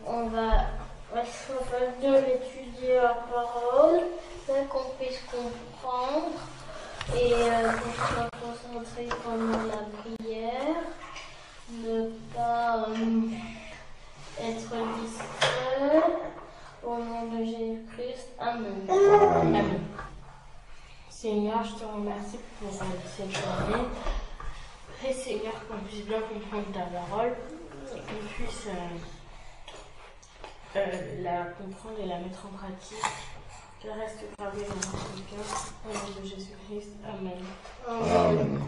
On va bien étudier la parole, afin qu'on puisse comprendre et qu'on soit concentré pendant la prière, ne pas être distrait. Au nom de Jésus-Christ, Amen. Amen. Seigneur, je te remercie pour cette journée. Prie Seigneur qu'on puisse bien comprendre ta parole, qu'on puisse la comprendre et la mettre en pratique. Que reste gravé dans notre cœur. Au nom de Jésus-Christ, Amen. Amen.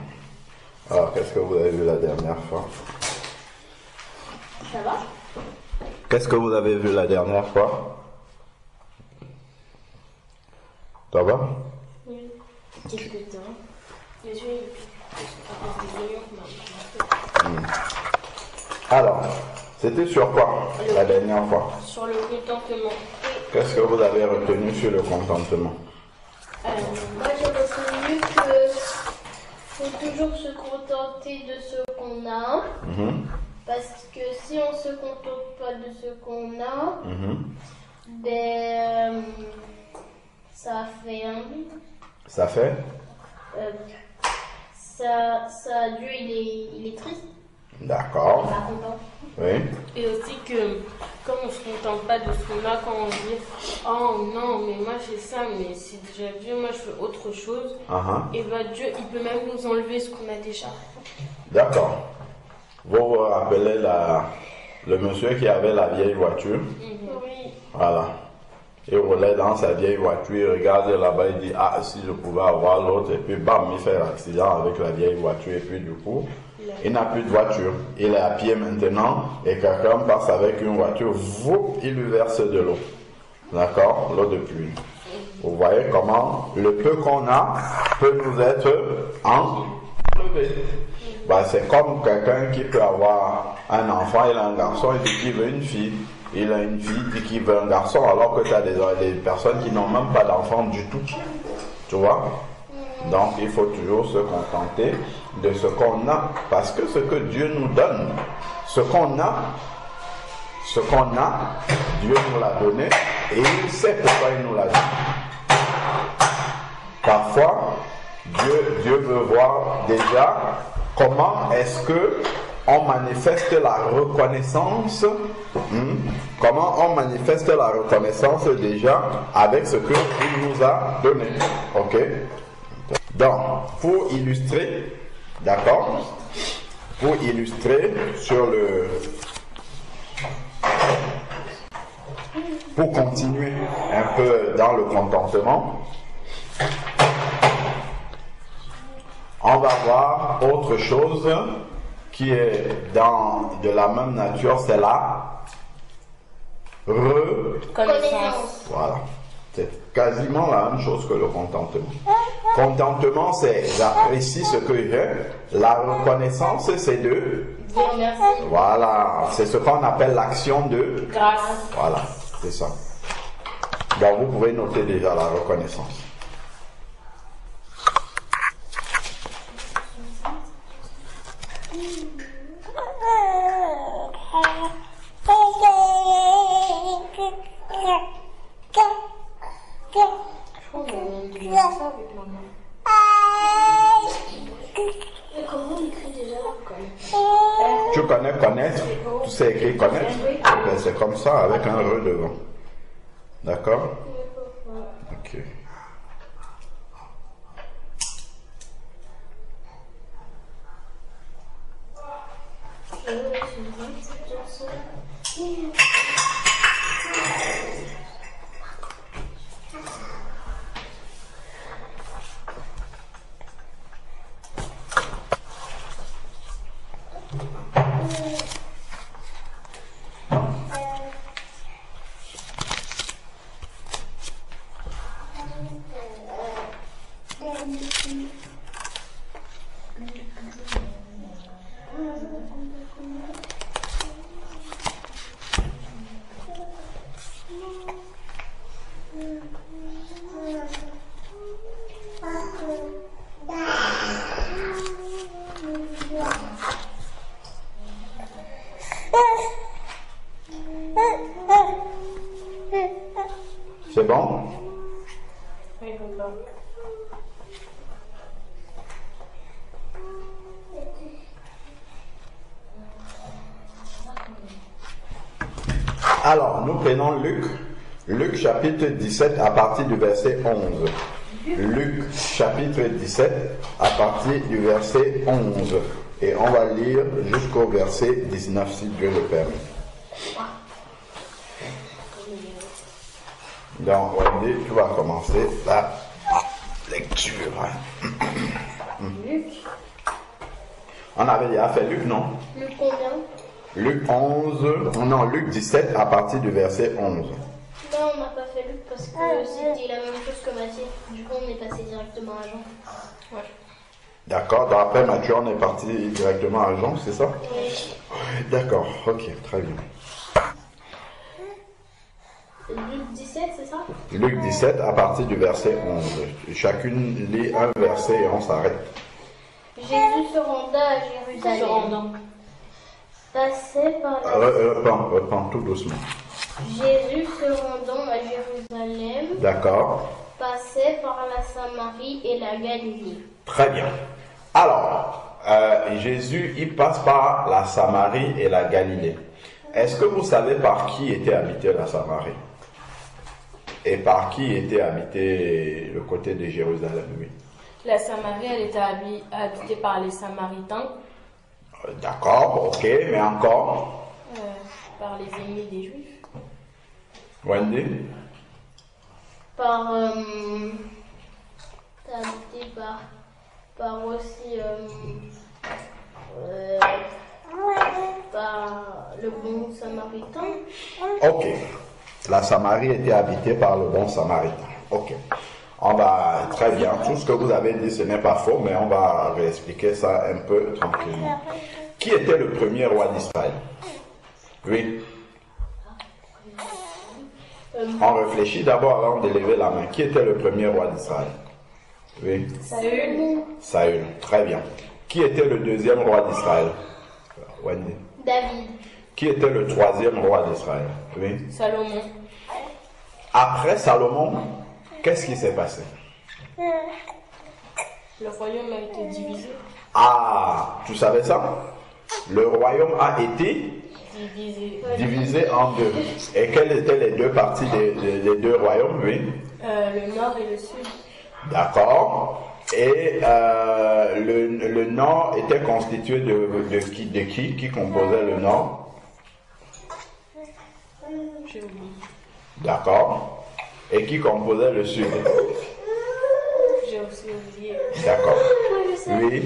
Alors, qu'est-ce que vous avez vu la dernière fois? Ça va? Qu'est-ce que vous avez vu la dernière fois? Ça va? Oui. Quelques temps. Les yeux, Alors, c'était sur quoi la dernière fois? sur le contentement. Qu'est-ce que vous avez retenu sur le contentement? Moi, j'ai retenu que faut toujours se contenter de ce qu'on a. Parce que si on ne se contente pas de ce qu'on a, ben, ça fait un vide. Ça fait? Dieu, il est triste. D'accord. Pas content. Oui. Et aussi que, comme on ne se contente pas de ce qu'on a, quand on dit oh non, mais moi j'ai ça, mais c'est déjà Dieu, moi je veux autre chose, et bien Dieu, il peut même nous enlever ce qu'on a déjà. D'accord. Vous vous rappelez le monsieur qui avait la vieille voiture? Oui. Voilà. Il roulait dans sa vieille voiture, il regarde là-bas, il dit ah, si je pouvais avoir l'autre, et puis bam, il fait l'accident avec la vieille voiture, et puis du coup, il n'a plus de voiture. Il est à pied maintenant, et quelqu'un passe avec une voiture, il lui verse de l'eau. D'accord? L'eau de pluie. Vous voyez comment le peu qu'on a peut nous être enlevé. Bah, c'est comme quelqu'un qui peut avoir un enfant, il a un garçon, il dit qu'il veut une fille. Il a une fille, il dit qu'il veut un garçon, alors que tu as des personnes qui n'ont même pas d'enfant du tout. Tu vois? Donc, il faut toujours se contenter de ce qu'on a. Parce que ce que Dieu nous donne, ce qu'on a, Dieu nous l'a donné et il sait pourquoi il nous l'a donné. Parfois, Dieu veut voir déjà comment est-ce que on manifeste la reconnaissance. Comment on manifeste la reconnaissance déjà avec ce que il nous a donné. Ok? Donc, pour illustrer, d'accord? Pour illustrer pour continuer un peu dans le contentement, on va voir autre chose qui est de la même nature, c'est la Connaissance. Voilà. C'est quasiment la même chose que le contentement. Contentement, c'est j'apprécie ce que j'ai. La reconnaissance, c'est de... Voilà. C'est ce qu'on appelle l'action de... Grâce. Voilà. C'est ça. Donc, vous pouvez noter déjà la reconnaissance. Comment on écrit déjà Tu connais connaître? Tu sais écrire connaître? Ben, c'est comme ça, avec un re devant. D'accord? Ok. C'est bon? Oui, papa. Alors, nous prenons Luc chapitre 17 à partir du verset 11. Luc chapitre 17 à partir du verset 11. Et on va lire jusqu'au verset 19 si Dieu le permet. Donc, Wendy, tu vas commencer la lecture. Luc. On avait déjà fait Luc, non? Luc combien? Luc 17 à partir du verset 11. Non, on n'a pas fait Luc parce que c'était la même chose que Matthieu. Du coup, on est passé directement à Jean. Ouais. D'accord, donc après Matthieu, on est parti directement à Jean, c'est ça? Oui. D'accord, ok, très bien. Luc 17, c'est ça? Luc 17 à partir du verset 11. Chacune lit un verset et on s'arrête. Jésus se renda à Jérusalem. Passait par la... Reprends tout doucement. Jésus se rendant à Jérusalem. D'accord. Passait par la Samarie et la Galilée. Très bien. Alors, Jésus, il passe par la Samarie et la Galilée. Est-ce que vous savez par qui était habitée la Samarie? Et par qui était habité le côté de Jérusalem, oui? La Samarie, elle était habitée par les Samaritains. D'accord, ok, mais encore? Par les ennemis des Juifs. Wendy? Habité par aussi par le bon Samaritain. Ok. La Samarie était habitée par le bon Samaritain. Ok. On va, très bien. Tout ce que vous avez dit, ce n'est pas faux, mais on va réexpliquer ça un peu tranquillement. Qui était le premier roi d'Israël? Oui. On réfléchit d'abord avant de lever la main. Qui était le premier roi d'Israël? Oui. Saül. Saül. Très bien. Qui était le deuxième roi d'Israël? Wendy. David. Qui était le troisième roi d'Israël? Oui. Salomon. Après Salomon, qu'est-ce qui s'est passé? Le royaume a été divisé. Ah, tu savais ça? Le royaume a été divisé en deux. Et quelles étaient les deux parties des deux royaumes? Oui. Le nord et le sud. D'accord. Et le nord était constitué de qui? Qui composait le nord? J'ai oublié. D'accord. Et qui composait le sud? J'ai aussi oublié. D'accord. Oui.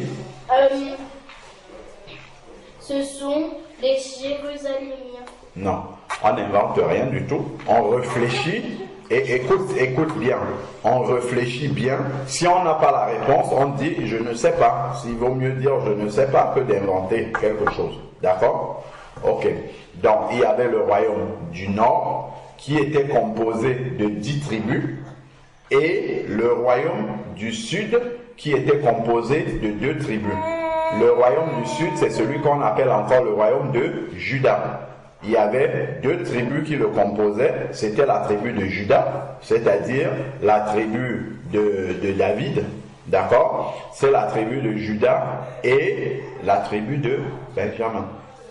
Ce sont les Jérusalémiens. Non, on n'invente rien du tout. On réfléchit et écoute bien. On réfléchit bien. Si on n'a pas la réponse, on dit je ne sais pas. S'il vaut mieux dire je ne sais pas que d'inventer quelque chose. D'accord? Ok. Donc il y avait le royaume du nord qui était composé de 10 tribus et le royaume du sud qui était composé de 2 tribus. Le royaume du sud, c'est celui qu'on appelle encore le royaume de Juda. Il y avait 2 tribus qui le composaient. C'était la tribu de Juda, c'est-à-dire la tribu de David. D'accord? C'est la tribu de Juda et la tribu de Benjamin.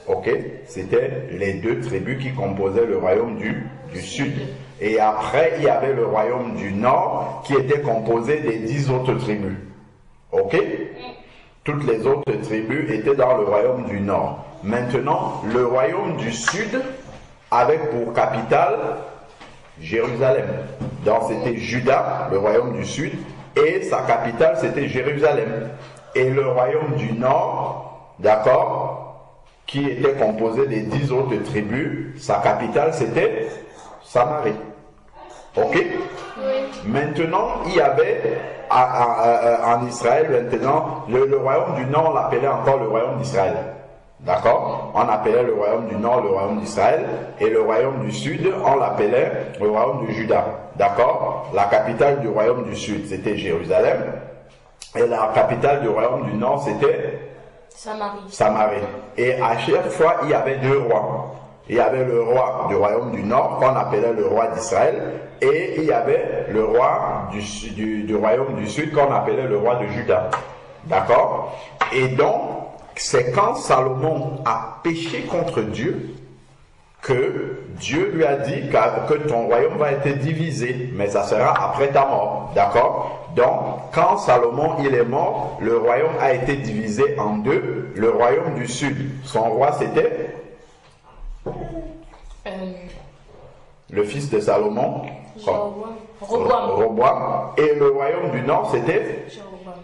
Ok? C'était les 2 tribus qui composaient le royaume du sud. Et après, il y avait le royaume du nord qui était composé des 10 autres tribus. Ok? Toutes les autres tribus étaient dans le royaume du nord. Maintenant, le royaume du sud avait pour capitale Jérusalem. Donc c'était Juda, le royaume du sud, et sa capitale c'était Jérusalem. Et le royaume du nord, d'accord, qui était composé des 10 autres tribus, sa capitale c'était Samarie. Ok? Oui. Maintenant, il y avait en Israël, maintenant, le royaume du nord, on l'appelait encore le royaume d'Israël. D'accord? On appelait le royaume du nord le royaume d'Israël et le royaume du sud, on l'appelait le royaume de Juda. D'accord? La capitale du royaume du sud, c'était Jérusalem. Et la capitale du royaume du nord, c'était Samarie. Samarie. Et à chaque fois, il y avait 2 rois. Il y avait le roi du royaume du nord, qu'on appelait le roi d'Israël, et il y avait le roi du royaume du sud, qu'on appelait le roi de Juda. D'accord? Et donc, c'est quand Salomon a péché contre Dieu, que Dieu lui a dit que ton royaume va être divisé, mais ça sera après ta mort. D'accord? Donc, quand Salomon il est mort, le royaume a été divisé en deux. Le royaume du sud, son roi c'était le fils de Salomon, Roboam. Et le royaume du nord c'était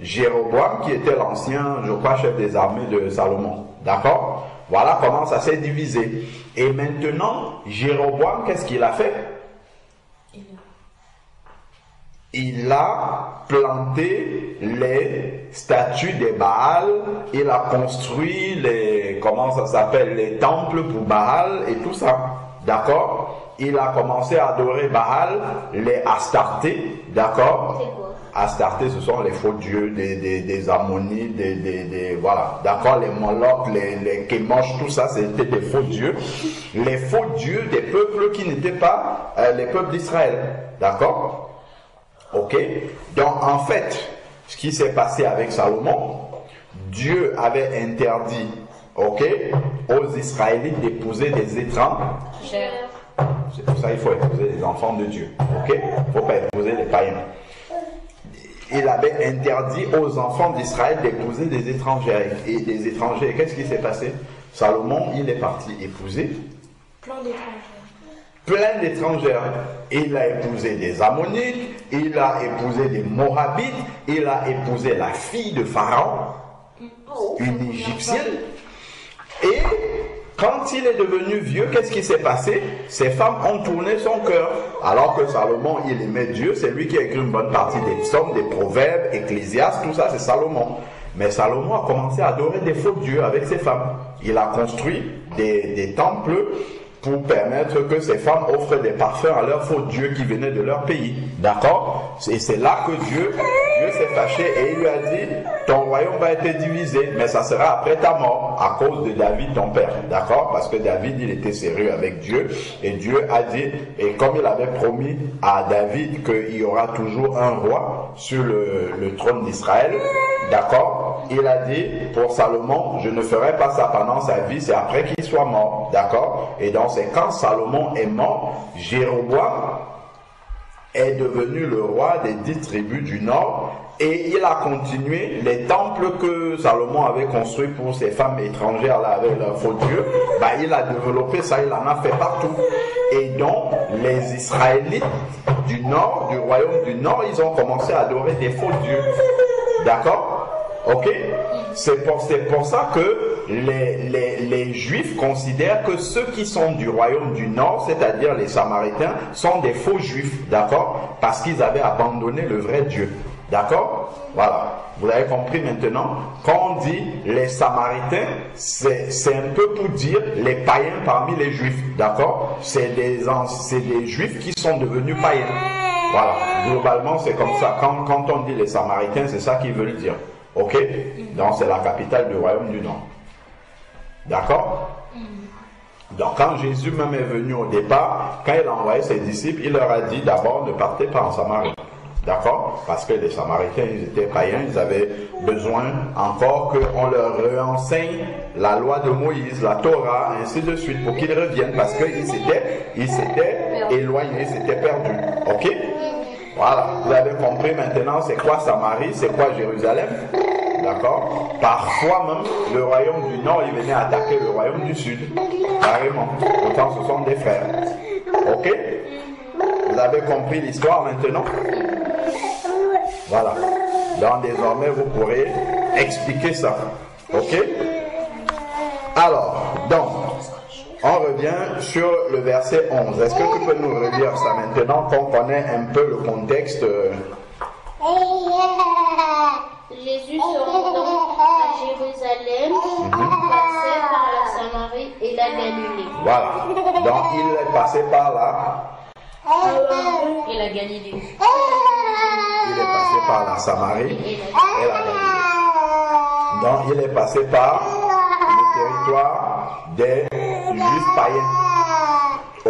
Jéroboam, qui était l'ancien, je crois, chef des armées de Salomon. D'accord? Voilà comment ça s'est divisé. Et maintenant, Jéroboam, qu'est-ce qu'il a fait? Il a planté les statues des Baal, il a construit les, comment ça s'appelle, les temples pour Baal et tout ça. D'accord? Il a commencé à adorer Baal, les Astartés. D'accord? Astartés, ce sont les faux dieux des Ammonites, voilà, d'accord, les Moloch, les Kémosh, tout ça, c'était des faux dieux. Les faux dieux des peuples qui n'étaient pas les peuples d'Israël, d'accord? Ok? Donc, en fait, ce qui s'est passé avec Salomon, Dieu avait interdit, ok, aux Israélites d'épouser des étrangers. C'est pour ça qu'il faut épouser les enfants de Dieu, ok? Il ne faut pas épouser les païens. Il avait interdit aux enfants d'Israël d'épouser des étrangers. Et des étrangers, qu'est-ce qui s'est passé? Salomon, il est parti épouser plein d'étrangères. Il a épousé des Ammonites, il a épousé des Moabites, il a épousé la fille de Pharaon, une Égyptienne. Et quand il est devenu vieux, qu'est-ce qui s'est passé? Ces femmes ont tourné son cœur. Alors que Salomon, il aimait Dieu, c'est lui qui a écrit une bonne partie des psaumes, des proverbes, Ecclésiastes, tout ça, c'est Salomon. Mais Salomon a commencé à adorer des faux dieux avec ses femmes. Il a construit des temples pour permettre que ces femmes offrent des parfums à leurs faux dieux qui venaient de leur pays. D'accord? Et c'est là que Dieu s'est fâché et il lui a dit, ton royaume va être divisé, mais ça sera après ta mort, à cause de David, ton père. D'accord? Parce que David, il était sérieux avec Dieu, et Dieu a dit, et comme il avait promis à David qu'il y aura toujours un roi sur le trône d'Israël, d'accord? Il a dit, pour Salomon, je ne ferai pas ça pendant sa vie, c'est après qu'il soit mort. D'accord? Et donc, c'est quand Salomon est mort, Jéroboam est devenu le roi des 10 tribus du nord, et il a continué les temples que Salomon avait construits pour ces femmes étrangères là avec leurs faux dieux. Bah, il a développé ça, il en a fait partout. Et donc les Israélites du nord, du royaume du nord, ils ont commencé à adorer des faux dieux. D'accord? Ok? C'est pour ça que les Juifs considèrent que ceux qui sont du royaume du nord, c'est-à-dire les Samaritains, sont des faux Juifs, d'accord? Parce qu'ils avaient abandonné le vrai Dieu, d'accord? Voilà, vous avez compris maintenant. Quand on dit les Samaritains, c'est un peu pour dire les païens parmi les Juifs, d'accord? C'est des Juifs qui sont devenus païens. Voilà, globalement c'est comme ça. Quand on dit les Samaritains, c'est ça qu'ils veulent dire. Ok? Donc c'est la capitale du royaume du nord. D'accord? Donc quand Jésus même est venu au départ, quand il a envoyé ses disciples, il leur a dit d'abord ne partez pas en Samarie. D'accord? Parce que les Samaritains, ils étaient païens, ils avaient besoin encore qu'on leur réenseigne la loi de Moïse, la Torah, ainsi de suite, pour qu'ils reviennent, parce qu'ils s'étaient éloignés, ils s'étaient perdus. Ok? Voilà, vous avez compris maintenant c'est quoi Samarie, c'est quoi Jérusalem. D'accord? Parfois même, le royaume du nord, il venait attaquer le royaume du sud. Carrément. Pourtant, ce sont des frères. Ok? Vous avez compris l'histoire maintenant? Voilà. Donc, désormais, vous pourrez expliquer ça. Ok? Alors, donc, on revient sur le verset 11. Est-ce que tu peux nous relire ça maintenant, qu'on connaît un peu le contexte? Jésus se rendant à Jérusalem, passait par la Samarie et la Galilée. Voilà. Donc il est passé par là. Et la Galilée. Il est passé par la Samarie et la Galilée. Donc il est passé par le territoire des Juifs païens.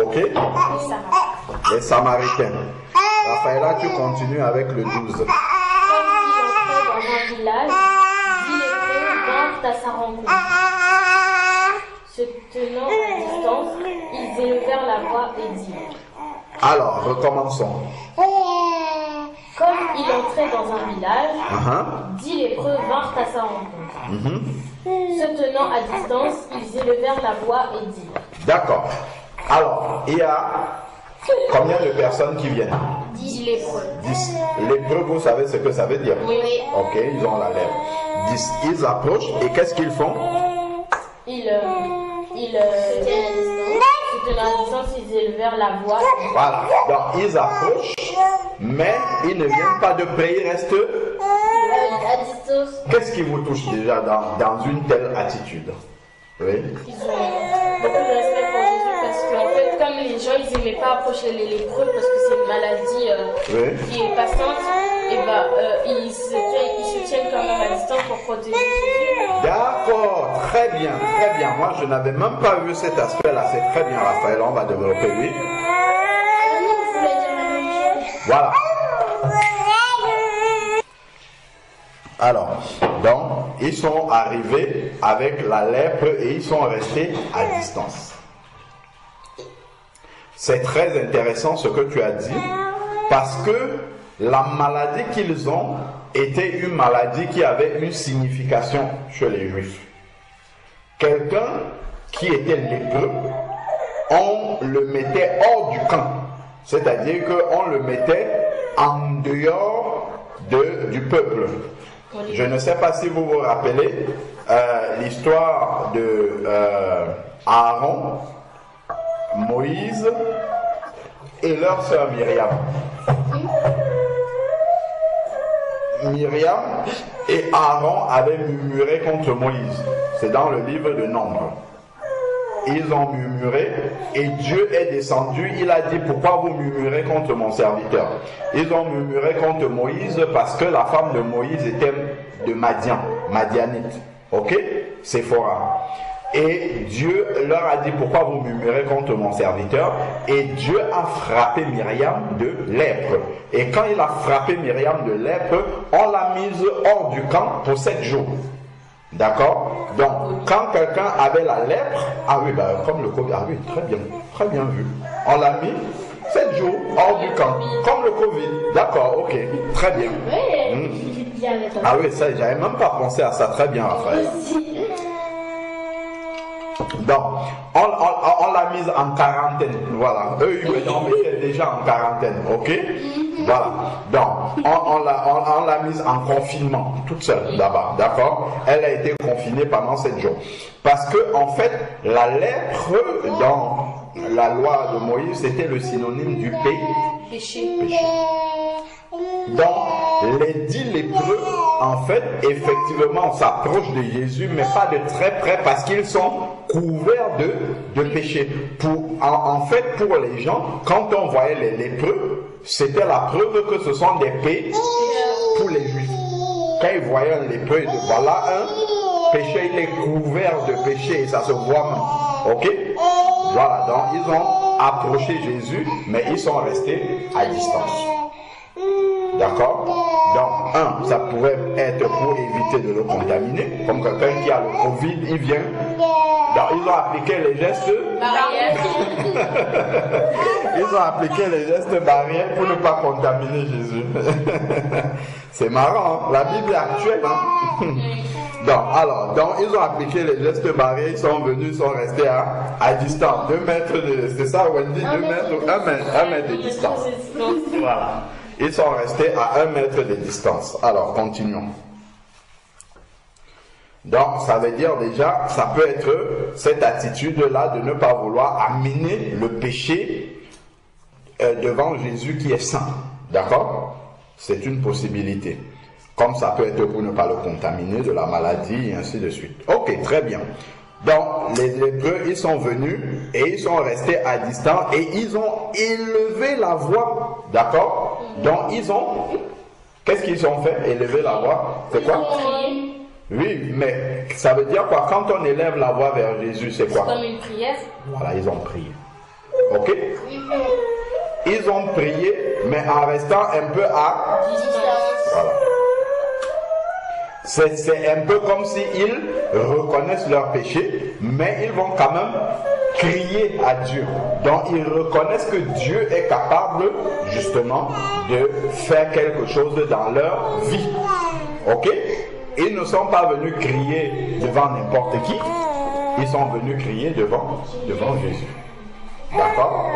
Ok? Les Samaritains. Raphaëla, tu continues avec le 12. Comme il entrait dans un village, 10 lépreux vinrent à sa rencontre. Se tenant à distance, ils élevèrent la voix et dirent. Alors, recommençons. Comme il entrait dans un village, 10 lépreux vinrent à sa rencontre. Se tenant à distance, ils élevèrent la voix et dirent. D'accord. Alors, il y a combien de personnes qui viennent? 10 lépreux. 10. Lépreux, vous savez ce que ça veut dire? Oui. Ok, ils ont la lèvre. 10. Ils approchent et qu'est-ce qu'ils font? Ils se tenaient à distance, ils élevèrent la voix. Voilà. Donc, ils approchent, mais ils ne viennent pas de près, ils restent. À distance. Qu'est-ce qui vous touche déjà dans une telle attitude? Oui. Ils ont beaucoup de respect pour Jésus parce qu'en fait, comme les gens, ils n'aimaient pas approcher les lépreux parce que c'est une maladie qui est passante, et ils se tiennent quand même à distance pour protéger Jésus. D'accord, très bien, très bien. Moi, je n'avais même pas vu cet aspect-là. C'est très bien, Raphaël. On va développer, oui. Voilà. Alors, donc, ils sont arrivés avec la lèpre et ils sont restés à distance. C'est très intéressant ce que tu as dit, parce que la maladie qu'ils ont était une maladie qui avait une signification chez les Juifs. Quelqu'un qui était lépreux, on le mettait hors du camp, c'est-à-dire qu'on le mettait en dehors du peuple. Je ne sais pas si vous vous rappelez l'histoire de Aaron, Moïse et leur sœur Myriam. Myriam et Aaron avaient murmuré contre Moïse. C'est dans le livre de Nombres. Ils ont murmuré et Dieu est descendu. Il a dit: pourquoi vous murmurez contre mon serviteur? Ils ont murmuré contre Moïse parce que la femme de Moïse était de Madianite. Ok? Séphora. Et Dieu leur a dit: pourquoi vous murmurez contre mon serviteur? Et Dieu a frappé Myriam de lèpre. Et quand il a frappé Myriam de lèpre, on l'a mise hors du camp pour 7 jours. D'accord? Donc, quand quelqu'un avait la lèpre, comme le Covid, très bien vu. On l'a mis 7 jours hors du camp, comme le Covid. D'accord, ok, très bien. Ah oui, ça, j'avais même pas pensé à ça. Très bien, Raphaël. Donc, on l'a mise en quarantaine. Voilà. Eux, ils mettaient déjà en quarantaine. Ok? Voilà. Donc, on l'a mise en confinement, toute seule là-bas. D'accord? Elle a été confinée pendant 7 jours. Parce que, en fait, la lèpre, dans la loi de Moïse, c'était le synonyme du péché. Donc, les 10 lépreux, en fait, effectivement, s'approchent de Jésus, mais pas de très près parce qu'ils sont couverts de péché. En fait, pour les gens, quand on voyait les lépreux, c'était la preuve que ce sont des péchés pour les Juifs. Quand ils voyaient un lépreux, ils disaient: voilà un péché, il est couvert de péché et ça se voit même. Ok? Voilà, donc ils ont approché Jésus, mais ils sont restés à distance. D'accord? Donc, ça pouvait être pour éviter de le contaminer. Comme quelqu'un qui a le Covid, il vient. Donc, ils ont appliqué les gestes barrières. Ils ont appliqué les gestes barrières pour ne pas contaminer Jésus. C'est marrant, hein? La Bible est actuelle. Hein? Donc, ils ont appliqué les gestes barrières, ils sont venus, ils sont restés à distance. 2 mètres c'est ça, Wendy? 2 mètres, 1 mètre de distance. Voilà. Ils sont restés à 1 mètre de distance. Alors, continuons. Donc, ça veut dire déjà, ça peut être cette attitude-là de ne pas vouloir amener le péché devant Jésus qui est saint. D'accord? C'est une possibilité. Comme ça peut être pour ne pas le contaminer de la maladie et ainsi de suite. Ok, très bien. Donc, les lépreux, ils sont venus et ils sont restés à distance et ils ont élevé la voix. D'accord? Donc, qu'est-ce qu'ils ont fait? Élever la voix. C'est quoi? Oui, mais ça veut dire quoi? Quand on élève la voix vers Jésus, c'est quoi? Comme une prière. Voilà, ils ont prié. Ok? Ils ont prié, mais en restant un peu à distance. Voilà. C'est un peu comme s'ils reconnaissent leur péché, mais ils vont quand même crier à Dieu. Donc ils reconnaissent que Dieu est capable justement de faire quelque chose dans leur vie. Ok? Ils ne sont pas venus crier devant n'importe qui, ils sont venus crier devant Jésus. D'accord?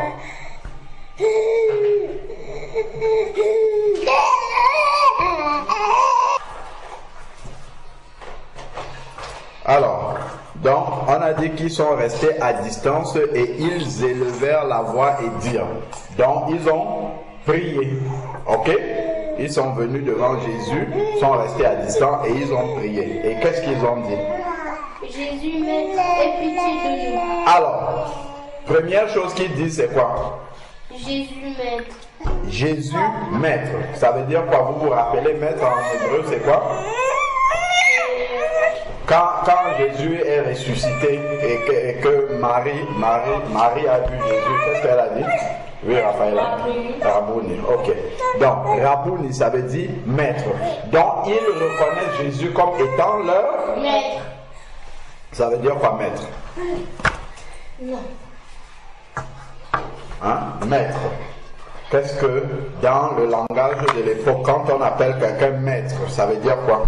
Alors, donc, on a dit qu'ils sont restés à distance et ils élevèrent la voix et dirent. Donc, ils ont prié. Ok? Ils sont venus devant Jésus, sont restés à distance et ils ont prié. Et qu'est-ce qu'ils ont dit? Jésus, Maître, aie pitié de nous. Alors, première chose qu'ils disent, c'est quoi? Jésus, Maître. Jésus, Maître. Ça veut dire quoi? Vous vous rappelez, Maître en hébreu, c'est quoi? Quand Jésus est ressuscité et que Marie a vu Jésus, qu'est-ce qu'elle a dit? Oui, Raphaëla. Rabouni. Ok. Donc, Rabouni, ça veut dire maître. Donc, ils reconnaissent Jésus comme étant leur maître. Ça veut dire quoi, maître? Non. Hein? Maître. Qu'est-ce que dans le langage de l'époque, quand on appelle quelqu'un maître, ça veut dire quoi?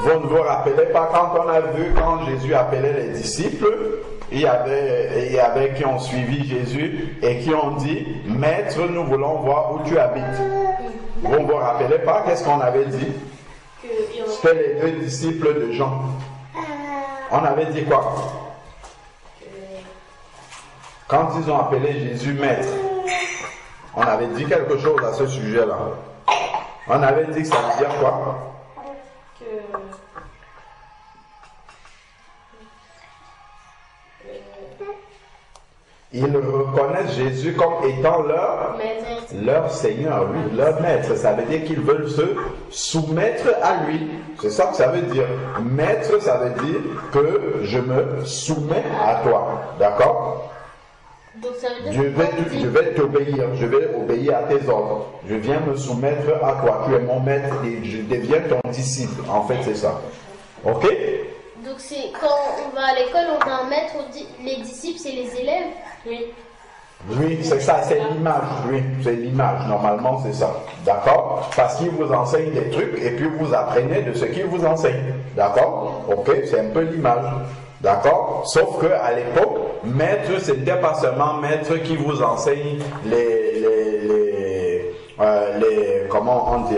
Vous ne vous rappelez pas quand Jésus appelait les disciples, il y avait qui ont suivi Jésus et qui ont dit, Maître, nous voulons voir où tu habites. Vous ne vous rappelez pas qu'est-ce qu'on avait dit? C'était les deux disciples de Jean. On avait dit quoi? Quand ils ont appelé Jésus Maître, on avait dit quelque chose à ce sujet-là. On avait dit que ça veut dire quoi? Ils reconnaissent Jésus comme étant leur Seigneur, lui, leur Maître. Ça veut dire qu'ils veulent se soumettre à lui. C'est ça que ça veut dire. Maître, ça veut dire que je me soumets à toi. D'accord? Donc ça veut dire je vais t'obéir, je vais obéir à tes ordres. Je viens me soumettre à toi. Tu es mon maître et je deviens ton disciple. En fait, c'est ça. Ok? Donc c'est quand on va à l'école, on a un maître, les disciples, c'est les élèves. Oui. Oui, c'est ça, c'est l'image. Oui, c'est l'image. Normalement, c'est ça. D'accord? Parce qu'il vous enseigne des trucs et puis vous apprenez de ce qu'il vous enseigne. D'accord? Ok? C'est un peu l'image. D'accord? Sauf que à l'époque, maître, ce n'était pas seulement maître qui vous enseigne comment on dit,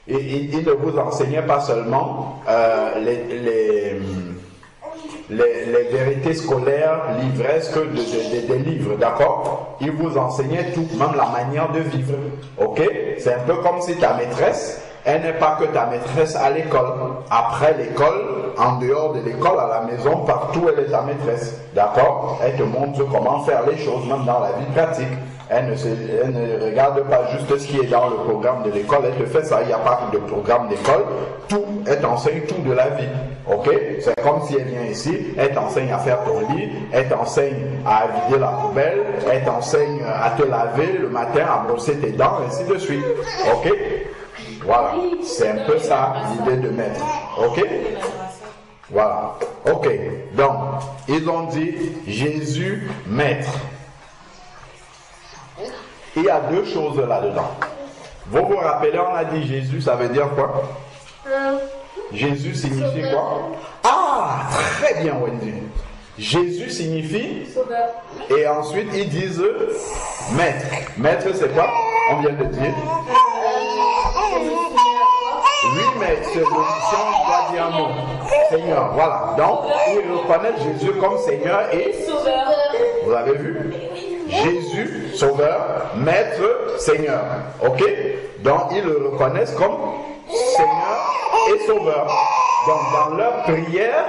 il ne vous enseignait pas seulement les vérités scolaires, livresques des livres, d'accord? Il vous enseignait tout, même la manière de vivre, ok? C'est un peu comme si ta maîtresse, elle n'est pas que ta maîtresse à l'école. Après l'école, en dehors de l'école, à la maison, partout, elle est ta maîtresse. D'accord? Elle te montre comment faire les choses, même dans la vie pratique. Elle ne regarde pas juste ce qui est dans le programme de l'école, elle te fait ça. Il n'y a pas de programme d'école. Tout, elle t'enseigne tout de la vie. Ok? C'est comme si elle vient ici, elle t'enseigne à faire ton lit, elle t'enseigne à vider la poubelle, elle t'enseigne à te laver le matin, à brosser tes dents, ainsi de suite. Ok? Voilà, c'est un peu ça l'idée de maître. Ok? Voilà. Ok. Donc, ils ont dit Jésus maître. Il y a deux choses là-dedans. Vous vous rappelez, on a dit Jésus, ça veut dire quoi? Jésus signifie quoi? Ah, très bien Wendy. Jésus signifie sauveur. Et ensuite ils disent maître. Maître c'est quoi? On vient de dire. Oui, mais c'est l'option, on doit dire un mot. Seigneur, voilà. Donc, ils reconnaissent Jésus comme Seigneur et Sauveur. Vous avez vu? Jésus, Sauveur, Maître, Seigneur. Ok? Donc, ils le reconnaissent comme Seigneur et Sauveur. Donc, dans leur prière,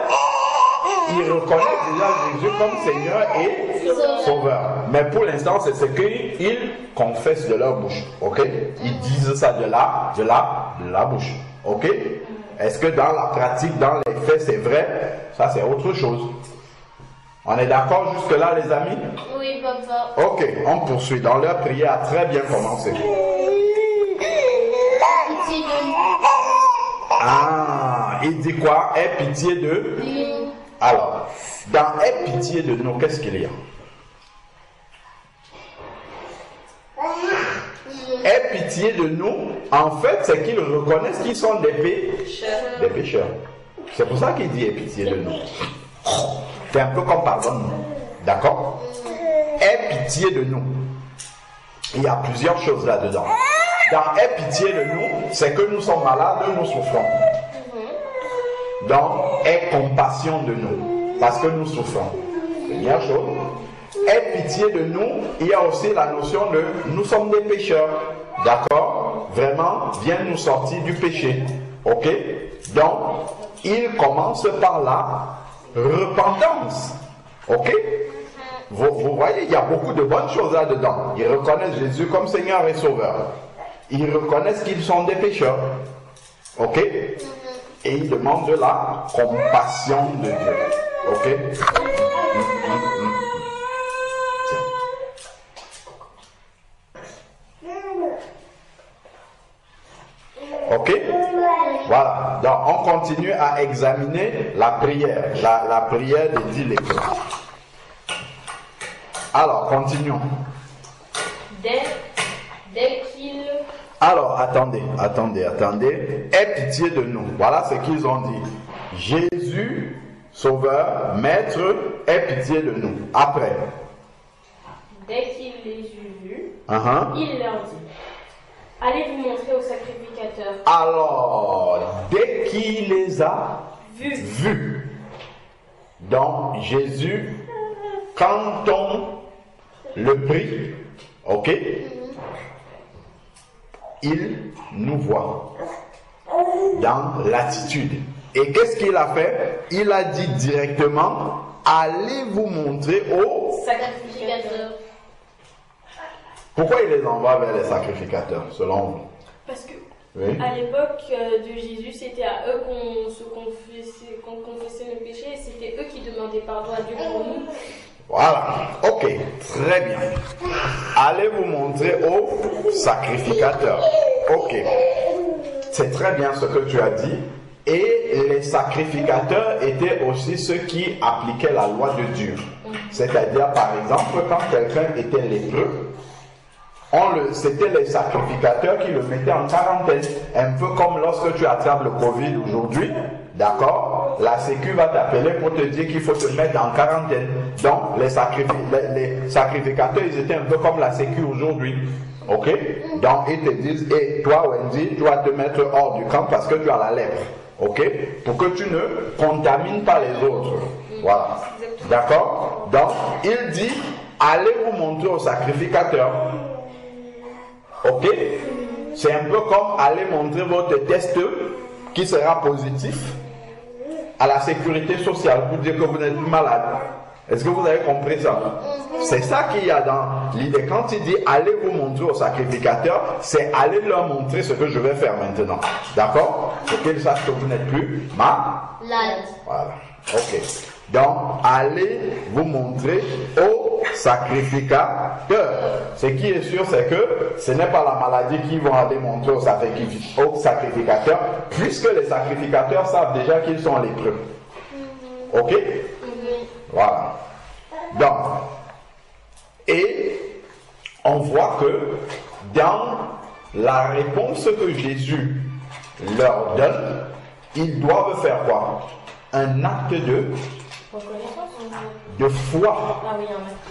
ils reconnaissent déjà Jésus comme Seigneur et Sauveur. Mais pour l'instant, c'est ce qu'ils confessent de leur bouche. Ok? Ils disent ça de la bouche. Ok? est-ce que dans la pratique, dans les faits, c'est vrai? Ça, c'est autre chose. On est d'accord jusque-là, les amis? Oui, papa. Ok, on poursuit. Dans leur prière a très bien commencé. Pitié de nous. Ah, il dit quoi? Aie pitié de nous. Alors, dans aie pitié de nous, qu'est-ce qu'il y a? Aie pitié de nous, en fait, c'est qu'ils reconnaissent qu'ils sont des pécheurs. C'est pour ça qu'il dit aie pitié de nous. C'est un peu comme pardonne-nous. D'accord? Aie pitié de nous. Il y a plusieurs choses là-dedans. Dans aie pitié de nous, c'est que nous sommes malades, nous souffrons. Donc, aie compassion de nous, parce que nous souffrons. Première chose. Aie pitié de nous, il y a aussi la notion de nous sommes des pécheurs. D'accord? Vraiment, viens nous sortir du péché. Ok? Donc, il commence par la repentance. Ok? Vous voyez, il y a beaucoup de bonnes choses là-dedans. Ils reconnaissent Jésus comme Seigneur et Sauveur. Ils reconnaissent qu'ils sont des pécheurs. Ok? Et ils demandent de la compassion de Dieu. Ok? Ok? Voilà. Donc, on continue à examiner la prière. La prière des 10 lépreux. Alors, continuons. Dès qu'il... Alors, attendez. Aie pitié de nous. Voilà ce qu'ils ont dit. Jésus, Sauveur, Maître, aie pitié de nous. Après. Dès qu'il les eut vus, il leur dit, allez vous montrer au sacrificateur. Alors, dès qu'il les a vus. Donc, Jésus, quand on le prie, ok, il nous voit dans l'attitude. Et qu'est-ce qu'il a fait? Il a dit directement, allez vous montrer au Sacrificateur. Pourquoi il les envoie vers les sacrificateurs, selon vous? Parce que oui. à l'époque de Jésus, c'était à eux qu'on confessait nos péchés, et c'était eux qui demandaient pardon à Dieu pour nous. Voilà, ok, très bien. Allez vous montrer au sacrificateur. Ok, c'est très bien ce que tu as dit. Et les sacrificateurs étaient aussi ceux qui appliquaient la loi de Dieu. C'est-à-dire, par exemple, quand quelqu'un était lépreux, c'était les sacrificateurs qui le mettaient en quarantaine. Un peu comme lorsque tu attrapes le Covid aujourd'hui, d'accord? La Sécu va t'appeler pour te dire qu'il faut te mettre en quarantaine. Donc, les sacrificateurs, ils étaient un peu comme la Sécu aujourd'hui. Ok? Donc, ils te disent, et toi, Wendy, tu vas te mettre hors du camp parce que tu as la lèpre. Ok? Pour que tu ne contamines pas les autres. Voilà. D'accord? Donc, il dit, allez vous montrer au sacrificateur. Ok? C'est un peu comme aller montrer votre test qui sera positif à la sécurité sociale pour dire que vous n'êtes plus malade. Est-ce que vous avez compris ça? C'est ça qu'il y a dans l'idée. Quand il dit allez vous montrer au sacrificateur, c'est aller leur montrer ce que je vais faire maintenant. D'accord? Pour qu'ils sachent que vous n'êtes plus malade. Voilà. Ok. Donc, allez vous montrer au sacrificateur. Ce qui est sûr, c'est que ce n'est pas la maladie qu'ils vont aller montrer au sacrificateur, puisque les sacrificateurs savent déjà qu'ils sont lépreux. Ok? Voilà. Donc, et on voit que dans la réponse que Jésus leur donne, ils doivent faire quoi? Un acte de foi.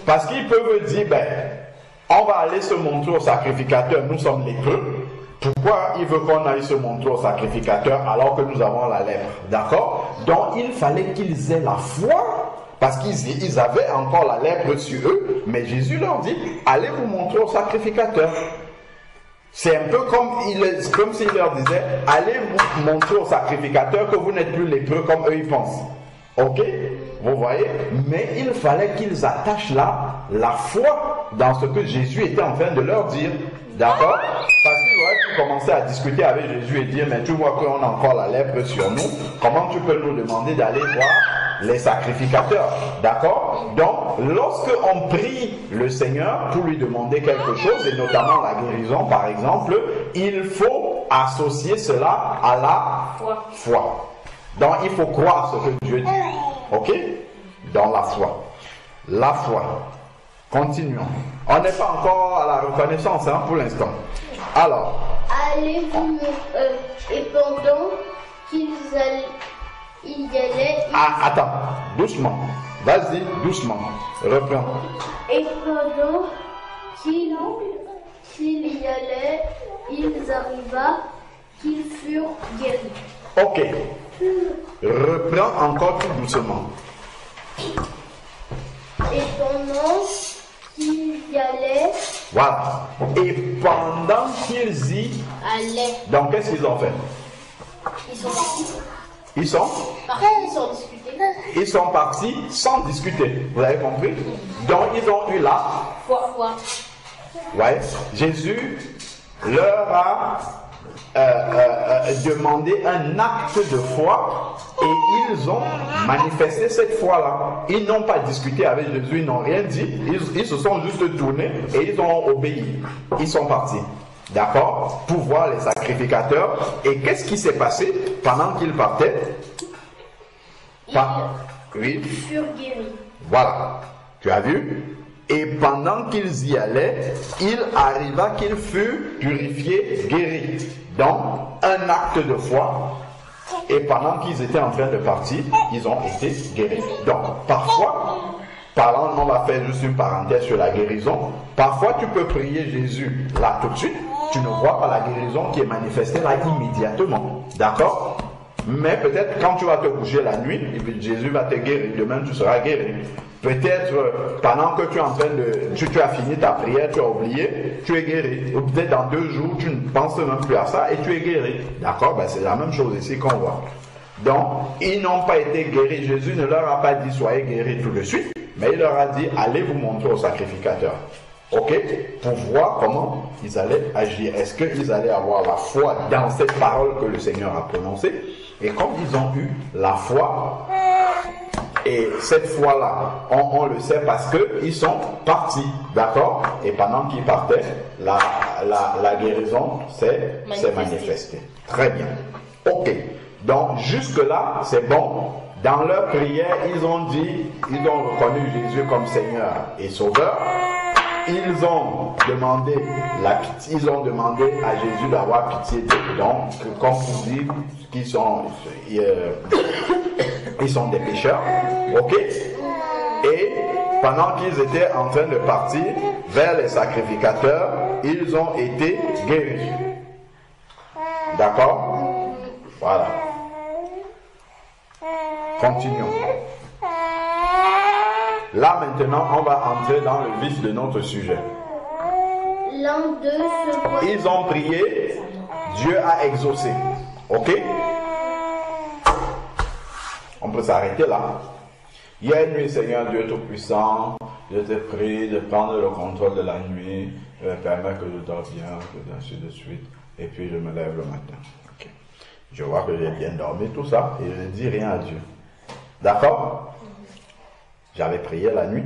Parce qu'ils peuvent dire, on va aller se montrer au sacrificateur, nous sommes lépreux. Pourquoi il veut qu'on aille se montrer au sacrificateur alors que nous avons la lèpre? D'accord? Donc il fallait qu'ils aient la foi, parce qu'ils avaient encore la lèpre sur eux, mais Jésus leur dit, allez vous montrer au sacrificateur. C'est un peu comme s'il leur disait, allez vous montrer au sacrificateur que vous n'êtes plus lépreux comme eux ils pensent. Ok? Vous voyez? Mais il fallait qu'ils attachent la foi dans ce que Jésus était en train de leur dire. D'accord? Parce qu'ils auraient pu commencer à discuter avec Jésus et dire, mais tu vois qu'on a encore la lèpre sur nous, comment tu peux nous demander d'aller voir les sacrificateurs? D'accord? Donc, lorsque on prie le Seigneur pour lui demander quelque chose, et notamment la guérison par exemple, il faut associer cela à la foi. Donc, il faut croire ce que Dieu dit. Ok? Dans la foi. La foi. Continuons. On n'est pas encore à la reconnaissance pour l'instant. Alors. Allez-vous et pendant qu'ils y allaient. Attends, doucement. Vas-y, doucement. Reprends. Et pendant qu'ils y allaient, ils arriva qu'ils furent guéris. Ok. Reprends encore tout doucement. Et pendant qu'ils y allaient. Voilà. Et pendant qu'ils y allaient. Donc, qu'est-ce qu'ils ont fait? Ils sont partis. Ils sont discutés. Ils sont partis sans discuter. Vous avez compris? Donc, ils ont eu la foi. Ouais. Jésus leur a demandé un acte de foi et ils ont manifesté cette foi-là. Ils n'ont pas discuté avec Jésus, ils n'ont rien dit. Ils se sont juste tournés et ils ont obéi. Ils sont partis. D'accord? Pour voir les sacrificateurs. Et qu'est-ce qui s'est passé pendant qu'ils partaient? Ils furent guéris. Voilà. Tu as vu? Et pendant qu'ils y allaient, il arriva qu'ils furent purifiés, guéris. Donc, un acte de foi. Et pendant qu'ils étaient en train de partir, ils ont été guéris. Donc, parfois, parlant, on va faire juste une parenthèse sur la guérison. Parfois, tu peux prier Jésus là tout de suite. Tu ne vois pas la guérison qui est manifestée là immédiatement. D'accord? Mais peut-être quand tu vas te coucher la nuit, Jésus va te guérir. Demain, tu seras guéri. Peut-être pendant que tu es en train de... Tu as fini ta prière, tu as oublié, tu es guéri. Ou peut-être dans 2 jours, tu ne penses même plus à ça et tu es guéri. D'accord? Ben, c'est la même chose ici qu'on voit. Donc, ils n'ont pas été guéris. Jésus ne leur a pas dit soyez guéris tout de suite, mais il leur a dit allez vous montrer au sacrificateur. Ok? Pour voir comment ils allaient agir. Est-ce qu'ils allaient avoir la foi dans cette parole que le Seigneur a prononcée? Et comme ils ont eu la foi, et cette foi-là, on le sait parce qu'ils sont partis, d'accord? Et pendant qu'ils partaient, la guérison s'est manifestée. Très bien. Ok. Donc, jusque-là, c'est bon. Dans leur prière, ils ont reconnu Jésus comme Seigneur et Sauveur. Ils ont demandé à Jésus d'avoir pitié d'eux. Donc, comme vous dites, ils sont des pécheurs. Ok? Et pendant qu'ils étaient en train de partir vers les sacrificateurs, ils ont été guéris. D'accord? Voilà. Continuons. Là maintenant, on va entrer dans le vif de notre sujet. L'un d'eux se voit. Ils ont prié, Dieu a exaucé. Ok? On peut s'arrêter là. Hier nuit, Seigneur Dieu Tout-Puissant, je te prie de prendre le contrôle de la nuit, permettre que je dors bien, que ainsi de suite, et puis je me lève le matin. Okay. Je vois que j'ai bien dormi, tout ça, et je ne dis rien à Dieu. D'accord? J'avais prié la nuit,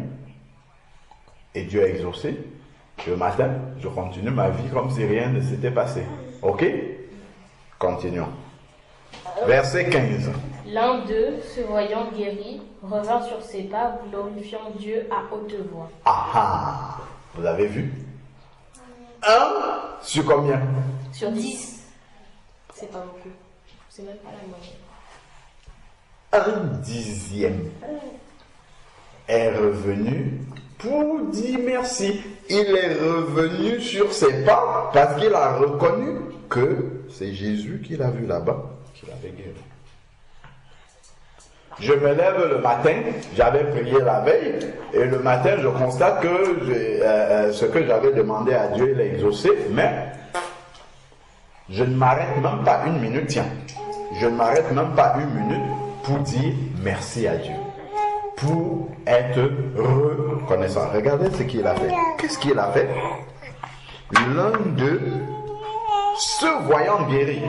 et Dieu a exaucé. Le matin, je continue ma vie comme si rien ne s'était passé. Ok? Continuons. Verset 15. L'un d'eux, se voyant guéri, revint sur ses pas, glorifiant Dieu à haute voix. Ah ah! Vous avez vu? 1 sur combien? Sur 10. C'est pas beaucoup. C'est même pas la moyenne. 1/10 est revenu pour dire merci. Il est revenu sur ses pas parce qu'il a reconnu que c'est Jésus qu'il a vu là-bas, qu'il avait guéri. Je me lève le matin, j'avais prié la veille, et le matin je constate que ce que j'avais demandé à Dieu, il a exaucé, mais je ne m'arrête même pas une minute, tiens. Je ne m'arrête même pas une minute pour dire merci à Dieu. Pour être reconnaissant. Regardez ce qu'il a fait. Qu'est-ce qu'il a fait? L'un d'eux se voyant guéri.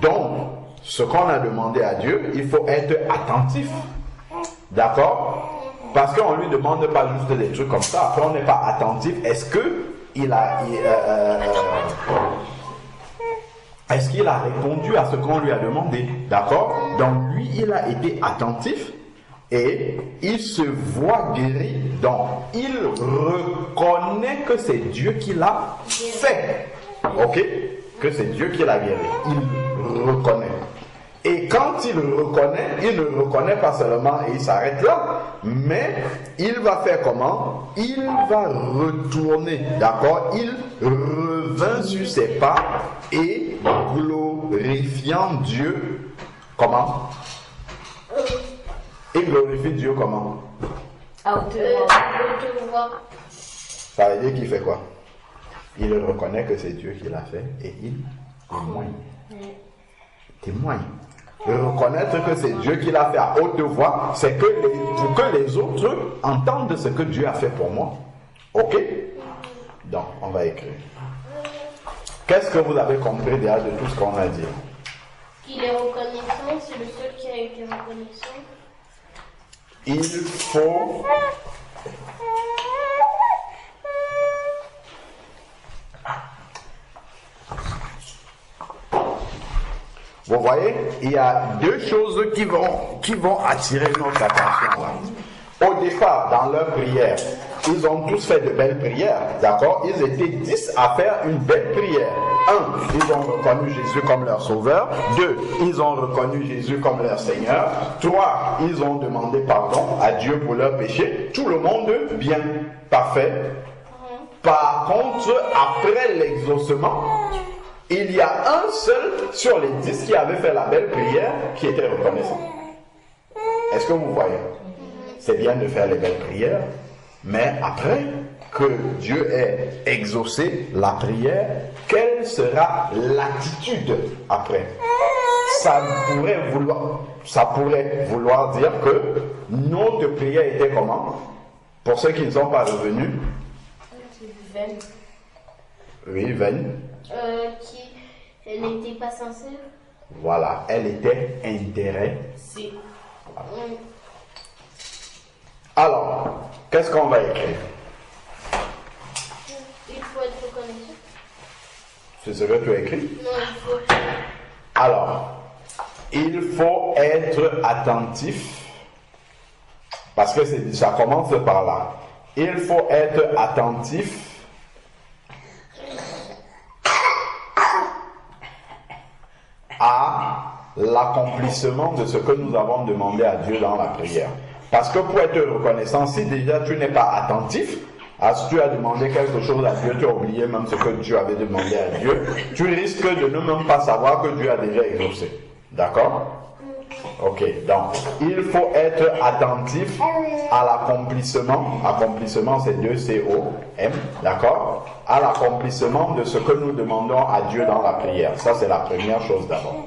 Donc, ce qu'on a demandé à Dieu, il faut être attentif. D'accord? Parce qu'on ne lui demande pas juste des trucs comme ça. Après, on n'est pas attentif. Est-ce qu'il a répondu à ce qu'on lui a demandé? D'accord? Donc, lui, il a été attentif et il se voit guéri. Donc, il reconnaît que c'est Dieu qui l'a fait. Ok? Que c'est Dieu qui l'a guéri. Il reconnaît. Et quand il reconnaît, il ne reconnaît pas seulement et il s'arrête là, mais il va faire comment? Il va retourner, d'accord? Il revint sur ses pas et glorifiant Dieu, comment? Il glorifie Dieu comment? À haute voix. Ça veut dire qu'il fait quoi? Il reconnaît que c'est Dieu qui l'a fait et il témoigne. Témoigne. Reconnaître que c'est Dieu qui l'a fait à haute voix, c'est que pour que les autres entendent ce que Dieu a fait pour moi. Ok? Donc, on va écrire. Qu'est-ce que vous avez compris déjà de tout ce qu'on a dit? Qu'il est reconnaissant, c'est le seul qui a été reconnaissant. Il faut... Vous voyez, il y a deux choses qui vont attirer notre attention là. Au départ, dans leur prière, ils ont tous fait de belles prières, d'accord? Ils étaient 10 à faire une belle prière. 1, ils ont reconnu Jésus comme leur sauveur. 2, ils ont reconnu Jésus comme leur Seigneur. 3, ils ont demandé pardon à Dieu pour leurs péchés. Tout le monde bien, parfait. Par contre, après l'exaucement, il y a un seul sur les 10 qui avait fait la belle prière qui était reconnaissant. Est-ce que vous voyez? C'est bien de faire les belles prières, mais après que Dieu ait exaucé la prière, quelle sera l'attitude après? Ça pourrait vouloir dire que notre prière était comment? Pour ceux qui ne sont pas revenus. Vaine. Oui, vaine. Elle n'était pas sincère. Voilà, elle était intéressée. Voilà. Alors, qu'est-ce qu'on va écrire? Il faut être reconnaissant. C'est ce que tu as écrit? Non, il faut. Alors, il faut être attentif, parce que ça commence par là. Il faut être attentif à l'accomplissement de ce que nous avons demandé à Dieu dans la prière. Parce que pour être reconnaissant, si déjà tu n'es pas attentif, si tu as demandé quelque chose à Dieu, tu as oublié même ce que Dieu avait demandé à Dieu, tu risques de ne même pas savoir que Dieu a déjà exaucé. D'accord? Ok, donc il faut être attentif à l'accomplissement. Accomplissement, c'est 2-C-O-M, d'accord? À l'accomplissement de ce que nous demandons à Dieu dans la prière. Ça, c'est la première chose d'abord.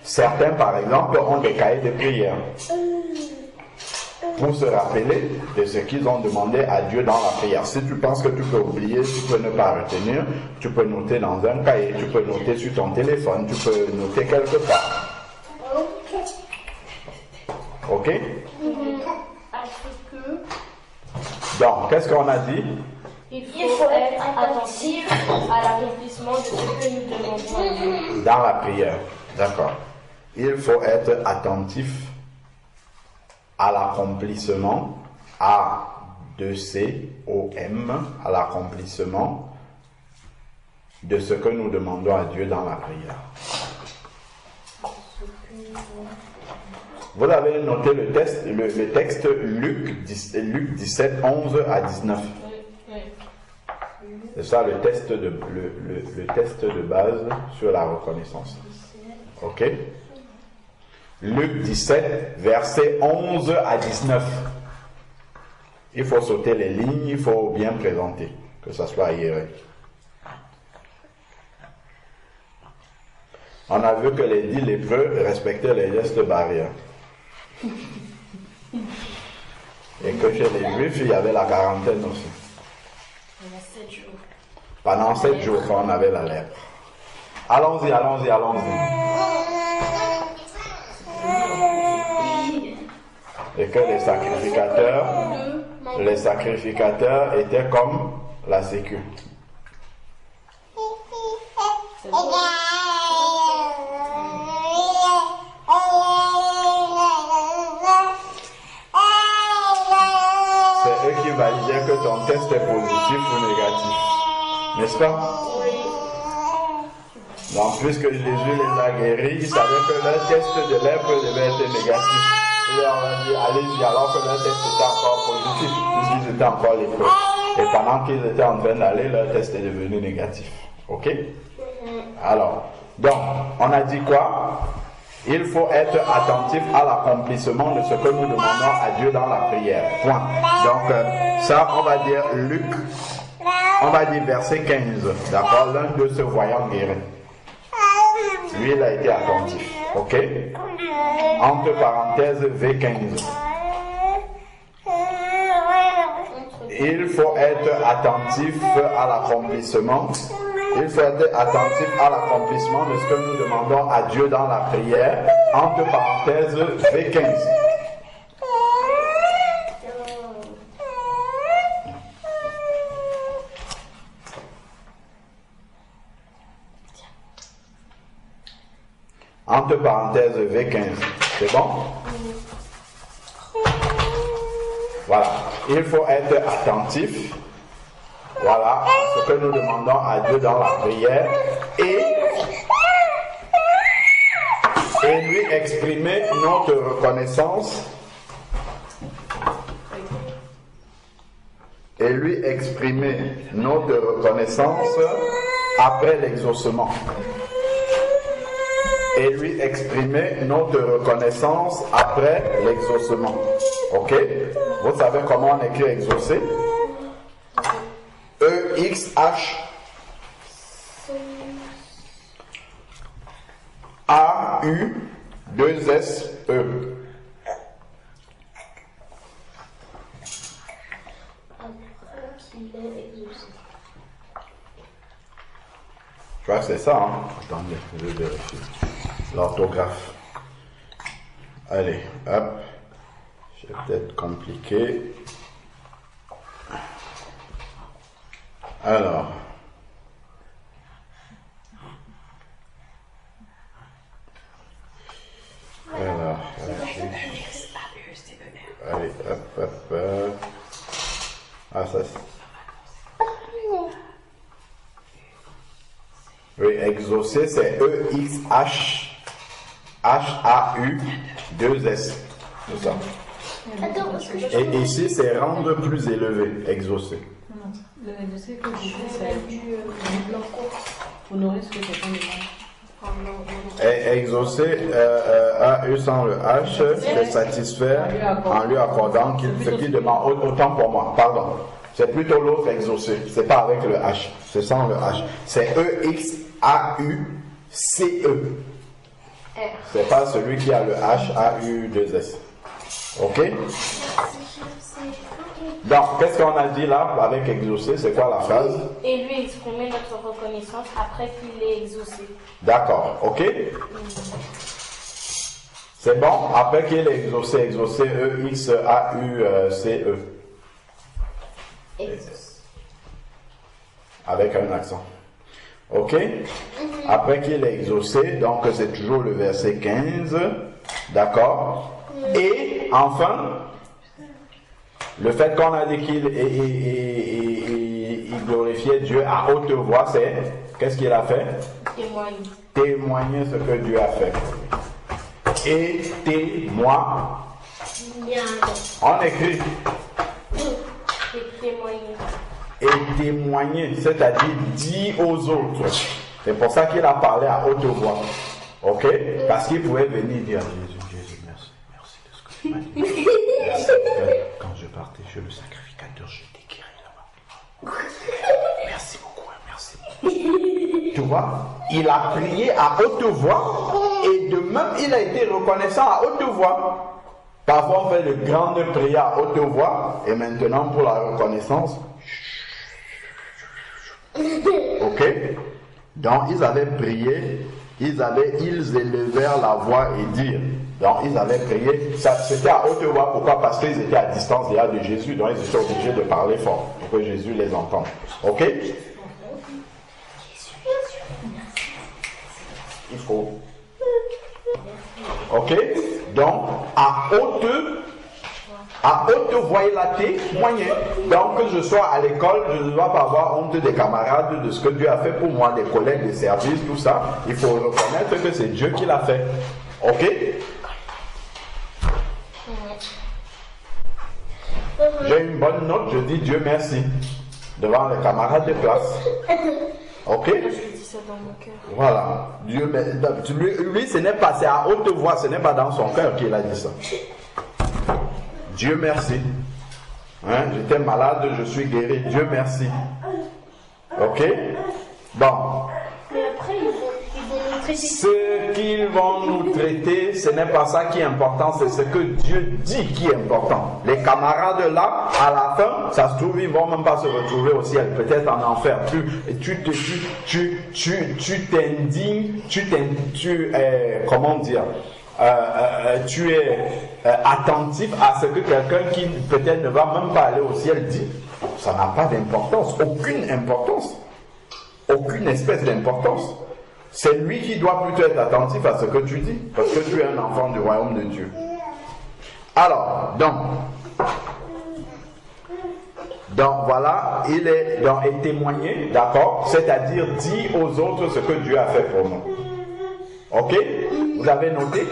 Certains, par exemple, ont des cahiers de prière pour se rappeler de ce qu'ils ont demandé à Dieu dans la prière. Si tu penses que tu peux oublier, tu peux ne pas retenir, tu peux noter dans un cahier, tu peux noter sur ton téléphone, tu peux noter quelque part. Ok? Donc, qu'est-ce qu'on a dit? Il faut être attentif à l'accomplissement de ce que nous demandons à Dieu. Dans la prière, d'accord. Il faut être attentif à l'accomplissement, A-2-C-O-M, à l'accomplissement de ce que nous demandons à Dieu dans la prière. Vous avez noté le texte Luc 17, 11 à 19. C'est ça le test de base sur la reconnaissance. Ok? Luc 17, versets 11 à 19. Il faut sauter les lignes, il faut bien présenter, que ça soit aéré. On a vu que les 10 lépreux respectaient les gestes barrières. Et que chez les Juifs, il y avait la quarantaine aussi. Pendant 7 jours. Pendant 7 jours, quand on avait la lèpre. Allons-y, allons-y, allons-y. Et que les sacrificateurs étaient comme la sécu. C'est eux qui validaient que ton test est positif ou négatif. N'est-ce pas? Donc, puisque Jésus les a guéris, ils savaient que leur test de lèpre devait être négatif. Et on a dit, allez-y, alors que leur test était encore positif, puisqu'ils étaient encore lépreux. Et pendant qu'ils étaient en train d'aller, leur test est devenu négatif. Ok? Alors, donc, on a dit quoi? Il faut être attentif à l'accomplissement de ce que nous demandons à Dieu dans la prière. Point. Donc, ça, on va dire Luc, on va dire verset 15. D'accord? L'un de se voyant guéri. Lui, il a été attentif. Ok? Entre parenthèses, V15. Il faut être attentif à l'accomplissement. Il faut être attentif à l'accomplissement de ce que nous demandons à Dieu dans la prière. Entre parenthèses, V15. Entre parenthèses, V15. C'est bon? Voilà. Il faut être attentif. Voilà ce que nous demandons à Dieu dans la prière et lui exprimer notre reconnaissance après l'exaucement. Et lui exprimer notre reconnaissance après l'exaucement. Ok? Vous savez comment on écrit exaucer? E-X-H A-U-2-S-E. Je crois que c'est ça, hein? Attendez, je vais vérifier. L'orthographe. Allez, hop. C'est peut-être compliqué. Alors. Allez, hop, hop, hop. Ah, ça c'est... Oui, exaucer, c'est E-X-H-H-A-U-2-S. C'est ça. Et ici, c'est rendre plus élevé, exaucer. Non, le exaucer que je fais, c'est honorer ce que j'ai pas et exaucer, A-U sans le H, c'est satisfaire en lui accordant ce qu'il demande. Autant pour moi, pardon. C'est plutôt l'autre exaucer. C'est pas avec le H. C'est sans le H. C'est E-X-A-U-C-E. C'est pas celui qui a le H, A-U-2-S. Ok? Donc, qu'est-ce qu'on a dit là avec exaucer? C'est quoi la phrase? Et lui exprimer notre reconnaissance après qu'il l'ait exaucé. D'accord. Ok? C'est bon? Après qu'il ait exaucé, E-X-A-U-C-E. Avec un accent. Ok? Après qu'il ait exaucé, donc c'est toujours le verset 15. D'accord? Et enfin, le fait qu'on a dit qu'il glorifiait Dieu à haute voix, c'est qu'est-ce qu'il a fait? Témoigner ce que Dieu a fait. Et témoin. On écrit. Et témoigner, c'est-à-dire dire aux autres. C'est pour ça qu'il a parlé à haute voix. Ok? Parce qu'il pouvait venir dire à Jésus, merci de ce que tu m'as dit. Merci. Quand je partais chez le sacrificateur, je t'ai guéri là-bas. Merci beaucoup, merci. Tu vois? Il a prié à haute voix et de même il a été reconnaissant à haute voix. Parfois on fait de grandes prières à haute voix et maintenant pour la reconnaissance. Ok? Donc ils avaient prié, ils élevèrent la voix et dirent. Donc ils avaient prié, c'était à haute voix, pourquoi? Parce qu'ils étaient à distance déjà de Jésus, donc ils étaient obligés de parler fort pour que Jésus les entende. Ok? Il faut. Ok? Donc à haute voix, il a témoigné. Donc que je sois à l'école, je ne dois pas avoir honte des camarades, de ce que Dieu a fait pour moi, des collègues, des services, tout ça. Il faut reconnaître que c'est Dieu qui l'a fait. Ok? J'ai une bonne note, je dis Dieu merci devant les camarades de classe. Ok? Je dis ça dans mon cœur. Voilà. Dieu, lui, ce n'est pas, c'est à haute voix, ce n'est pas dans son cœur qu'il a dit ça. Dieu merci. Hein? J'étais malade, je suis guéri. Dieu merci. Ok? Bon. Mais après, ils vont nous traiter. Ce qu'ils vont nous traiter, ce n'est pas ça qui est important, c'est ce que Dieu dit qui est important. Les camarades là, à la fin, ça se trouve, ils vont même pas se retrouver au ciel, peut-être en enfer. Comment dire? Tu es attentif à ce que quelqu'un qui peut-être ne va même pas aller au ciel dit. Ça n'a pas d'importance, aucune importance, aucune espèce d'importance. C'est lui qui doit plutôt être attentif à ce que tu dis, parce que tu es un enfant du royaume de Dieu. Alors, donc voilà, il est témoigné, d'accord, c'est-à-dire dit aux autres ce que Dieu a fait pour nous. Ok? Vous avez noté?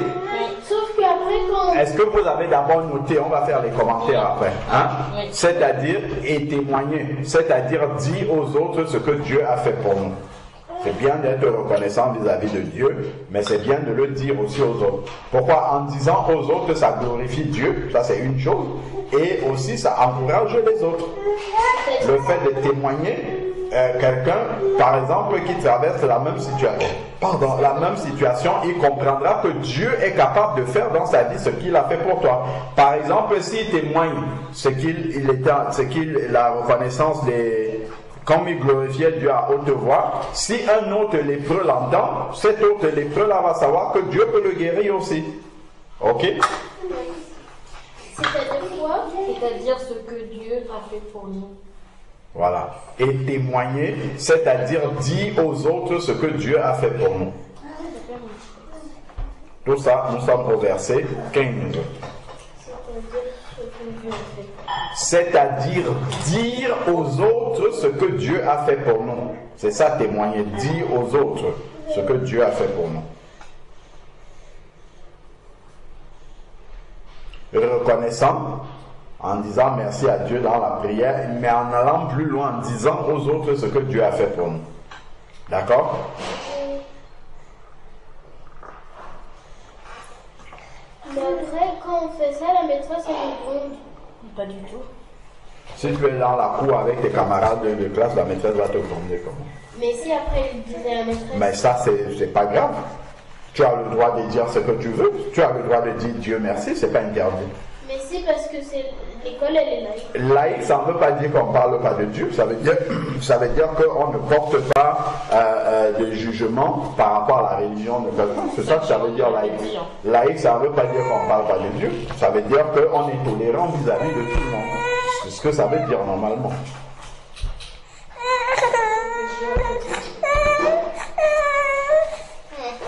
Sauf qu'après quand... Est-ce que vous avez d'abord noté? On va faire les commentaires après. Hein? Oui. C'est-à-dire, et témoigner, c'est-à-dire dit aux autres ce que Dieu a fait pour nous. C'est bien d'être reconnaissant vis-à-vis de Dieu, mais c'est bien de le dire aussi aux autres. Pourquoi? En disant aux autres, ça glorifie Dieu, ça c'est une chose, et aussi ça encourage les autres. Le fait de témoigner, quelqu'un, par exemple, qui traverse la même situation, il comprendra que Dieu est capable de faire dans sa vie ce qu'il a fait pour toi. Par exemple, s'il témoigne la reconnaissance comme il glorifiait Dieu à haute voix, si un autre lépreux l'entend, cet autre lépreux-là va savoir que Dieu peut le guérir aussi. Ok? C'est-à-dire quoi? C'est-à-dire ce que Dieu a fait pour nous. Voilà. Et témoigner, c'est-à-dire dire aux autres ce que Dieu a fait pour nous. Tout ça, nous sommes au verset 15. C'est-à-dire dire aux autres ce que Dieu a fait pour nous. C'est ça, témoigner, dire aux autres ce que Dieu a fait pour nous. Reconnaissant, en disant merci à Dieu dans la prière, mais en allant plus loin, en disant aux autres ce que Dieu a fait pour nous. D'accord? Mais après, quand on fait ça, la maîtresse, elle nous gronde. Pas du tout. Si tu es dans la cour avec tes camarades de classe, la maîtresse va te gronder comment? Mais si après, il disait à la maîtresse... Mais ça, c'est pas grave. Tu as le droit de dire ce que tu veux. Tu as le droit de dire Dieu merci, c'est pas interdit. Mais si, parce que l'école, elle est laïque. Laïque, ça ne veut pas dire qu'on ne parle pas de Dieu. Ça veut dire qu'on ne porte pas de jugement par rapport à la religion de quelqu'un. C'est ça que ça veut dire laïque. Laïque, ça ne veut pas dire qu'on ne parle pas de Dieu. Ça veut dire qu'on est tolérant vis-à-vis de tout le monde. C'est ce que ça veut dire normalement.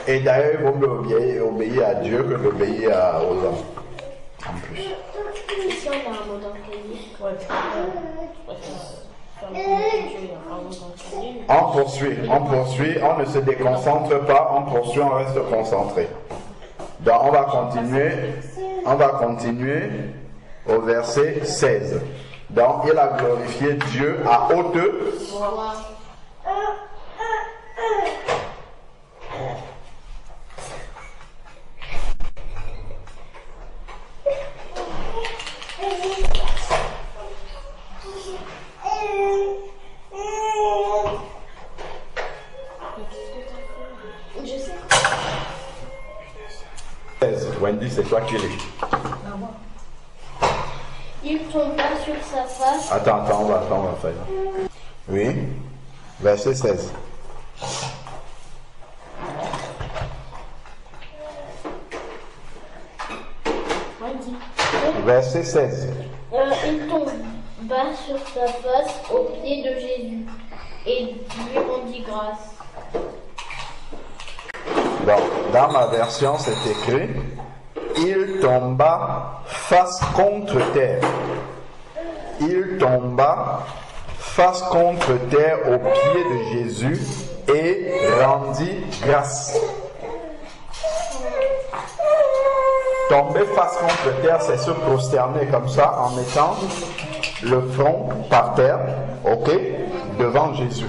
Et d'ailleurs, il vaut mieux obéir à Dieu que d'obéir aux hommes. En plus. Ici, on a un mot dans le cahier. On poursuit, on ne se déconcentre pas, on poursuit, on reste concentré. Donc on va continuer au verset 16. Donc il a glorifié Dieu à haute voix. Je sais. Wendy, c'est toi qui lis. Il tomba sur sa face. Attends, on va faire. Oui, verset 16. verset 16. Il tomba sur sa face aux pieds de Jésus et lui rendit grâce. Dans ma version, c'est écrit, il tomba face contre terre. Il tomba face contre terre aux pieds de Jésus et rendit grâce. Tomber face contre terre, c'est se prosterner comme ça en mettant le front par terre, ok, devant Jésus.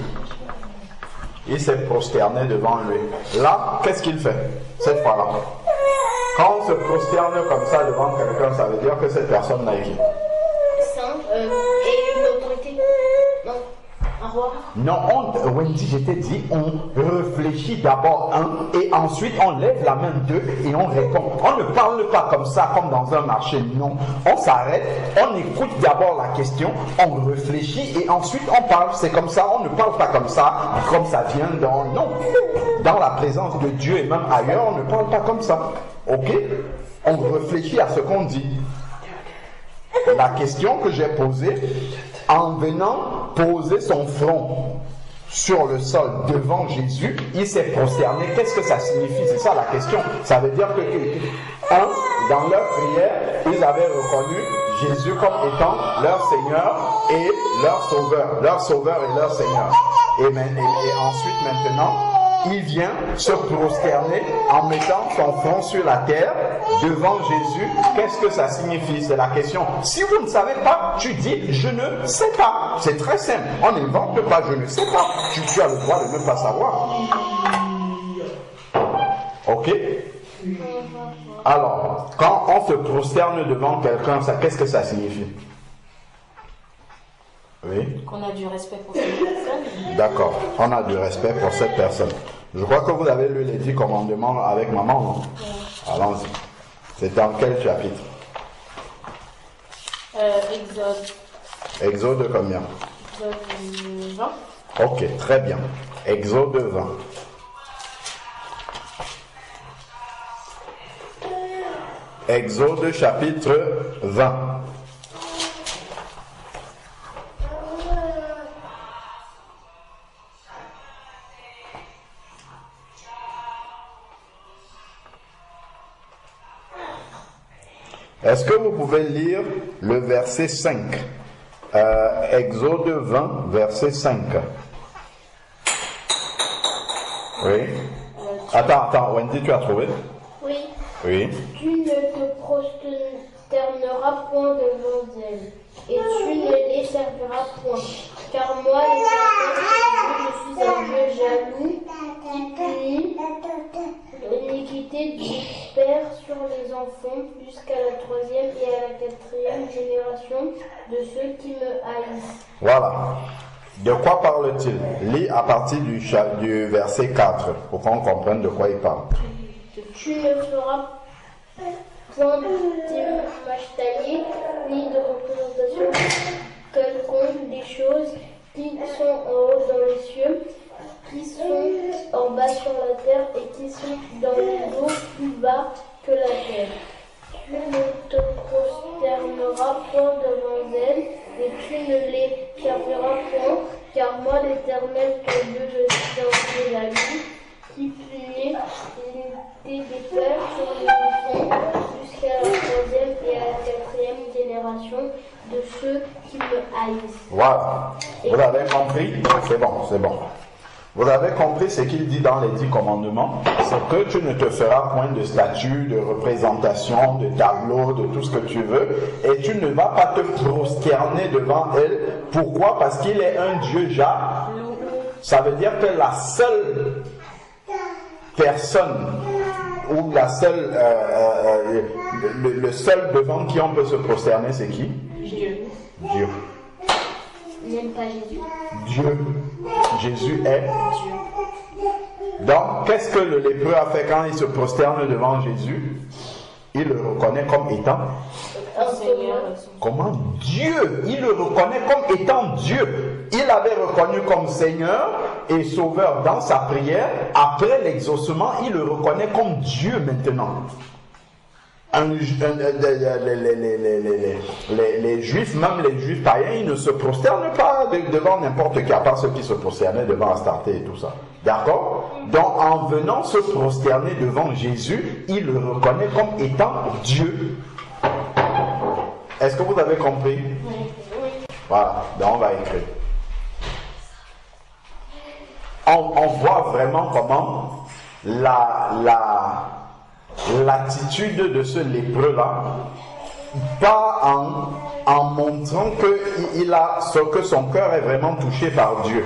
Il s'est prosterné devant lui. Là, qu'est-ce qu'il fait cette fois-là? Quand on se prosterne comme ça devant quelqu'un, ça veut dire que cette personne n'a qui? Saint et une autorité. Non, un roi. Non, Wendy, je t'ai dit, on réfléchit d'abord et ensuite on lève la main d'eux et on répond. On ne parle pas comme ça, comme dans un marché, non. On s'arrête, on écoute d'abord la question, on réfléchit et ensuite on parle. C'est comme ça, on ne parle pas comme ça vient dans... Non, dans la présence de Dieu et même ailleurs, on ne parle pas comme ça. Ok? On réfléchit à ce qu'on dit. La question que j'ai posée, en venant poser son front sur le sol devant Jésus, il s'est prosterné. Qu'est-ce que ça signifie? C'est ça la question. Ça veut dire que, dans leur prière, ils avaient reconnu Jésus comme étant leur Seigneur et leur Sauveur et leur Seigneur. Et ensuite, maintenant, il vient se prosterner en mettant son front sur la terre devant Jésus. Qu'est-ce que ça signifie? C'est la question. Si vous ne savez pas, tu dis je ne sais pas. C'est très simple. On n'invente pas je ne sais pas. Tu as le droit de ne pas savoir. Ok? Alors, quand on se prosterne devant quelqu'un, qu'est-ce que ça signifie? Oui. Qu'on a du respect pour cette personne. D'accord, on a du respect pour cette personne. Je crois que vous avez lu les 10 commandements avec maman, non? Oui. Allons-y. C'est dans quel chapitre? Exode. Exode combien? Exode 20. Ok, très bien. Exode 20. Exode chapitre 20. Est-ce que vous pouvez lire le verset 5? Exode 20, verset 5. Oui. Attends, Wendy, tu as trouvé? Oui. Oui. Tu ne te prosterneras point devant elles, et tu ne les serviras point. Car moi, je suis un Dieu jaloux, qui punit l'iniquité du père sur les enfants jusqu'à la 3e et à la 4e génération de ceux qui me haïssent. Voilà. De quoi parle-t-il? Lis à partir du verset 4 pour qu'on comprenne de quoi il parle. Tu ne feras point d'image taillée ni de représentation quelconque des choses qui sont en haut dans les cieux, qui sont en bas sur la terre et qui sont dans les eaux plus bas que la terre. Tu ne te prosterneras point devant elles et tu ne les serviras point, car moi l'Éternel ton Dieu, je suis un Dieu jaloux, qui punit l'iniquité des pères sur les enfants jusqu'à la 3e et à la 4e génération de ceux qui me haïssent. Voilà. Vous avez compris? C'est bon. Vous avez compris ce qu'il dit dans les 10 commandements? C'est que tu ne te feras point de statue, de représentation, de tableau, de tout ce que tu veux, et tu ne vas pas te prosterner devant elle. Pourquoi? Parce qu'il est un Dieu jaloux. Ça veut dire que la seule personne ou la seule, le seul devant qui on peut se prosterner, c'est qui? Dieu. N'aime pas Jésus. Dieu. Jésus est Dieu. Donc, qu'est-ce que le lépreux a fait quand il se prosterne devant Jésus? Il le reconnaît comme étant comment? Dieu. Il le reconnaît comme étant Dieu. Il l'avait reconnu comme Seigneur et Sauveur dans sa prière. Après l'exaucement, il le reconnaît comme Dieu maintenant. les juifs, même les juifs païens, ils ne se prosternent pas devant n'importe qui, à part ceux qui se prosternaient devant Astarté et tout ça. D'accord? Donc en venant se prosterner devant Jésus, il le reconnaît comme étant Dieu. Est-ce que vous avez compris? Oui. Voilà, donc on va écrire. On voit vraiment comment l'attitude de ce lépreux-là, pas en montrant que son cœur est vraiment touché par Dieu.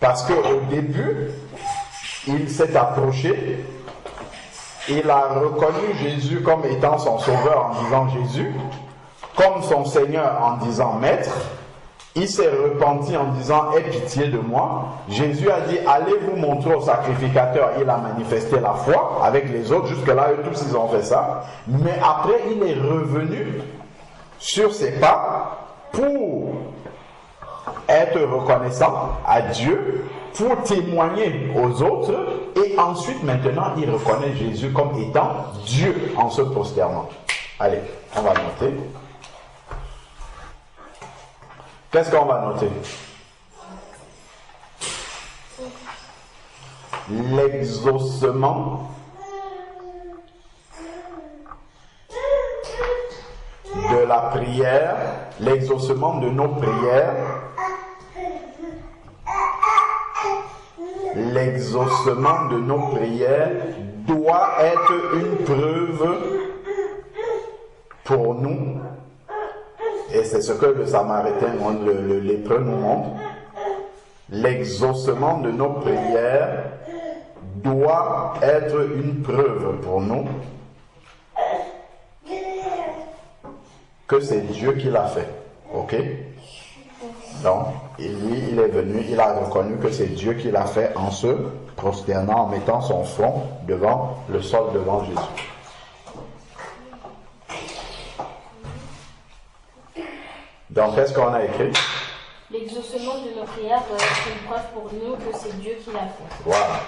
Parce qu'au début, il s'est approché, il a reconnu Jésus comme étant son sauveur en disant Jésus, comme son Seigneur en disant Maître. Il s'est repenti en disant « Aie pitié de moi ». Jésus a dit « Allez vous montrer au sacrificateur ». Il a manifesté la foi avec les autres. Jusque-là, eux tous, ils ont fait ça. Mais après, il est revenu sur ses pas pour être reconnaissant à Dieu, pour témoigner aux autres. Et ensuite, maintenant, il reconnaît Jésus comme étant Dieu en se prosternant. Allez, on va noter. Qu'est-ce qu'on va noter? L'exaucement de la prière, l'exaucement de nos prières, l'exaucement de nos prières doit être une preuve pour nous. Et c'est ce que le Samaritain, le lépreux nous montre. L'exaucement de nos prières doit être une preuve pour nous que c'est Dieu qui l'a fait. Ok? Donc, lui, il est venu, il a reconnu que c'est Dieu qui l'a fait en se prosternant, en mettant son front devant le sol, devant Jésus. Donc, qu'est-ce qu'on a écrit? L'exaucement de nos prières doit être une preuve pour nous que c'est Dieu qui l'a fait. Voilà.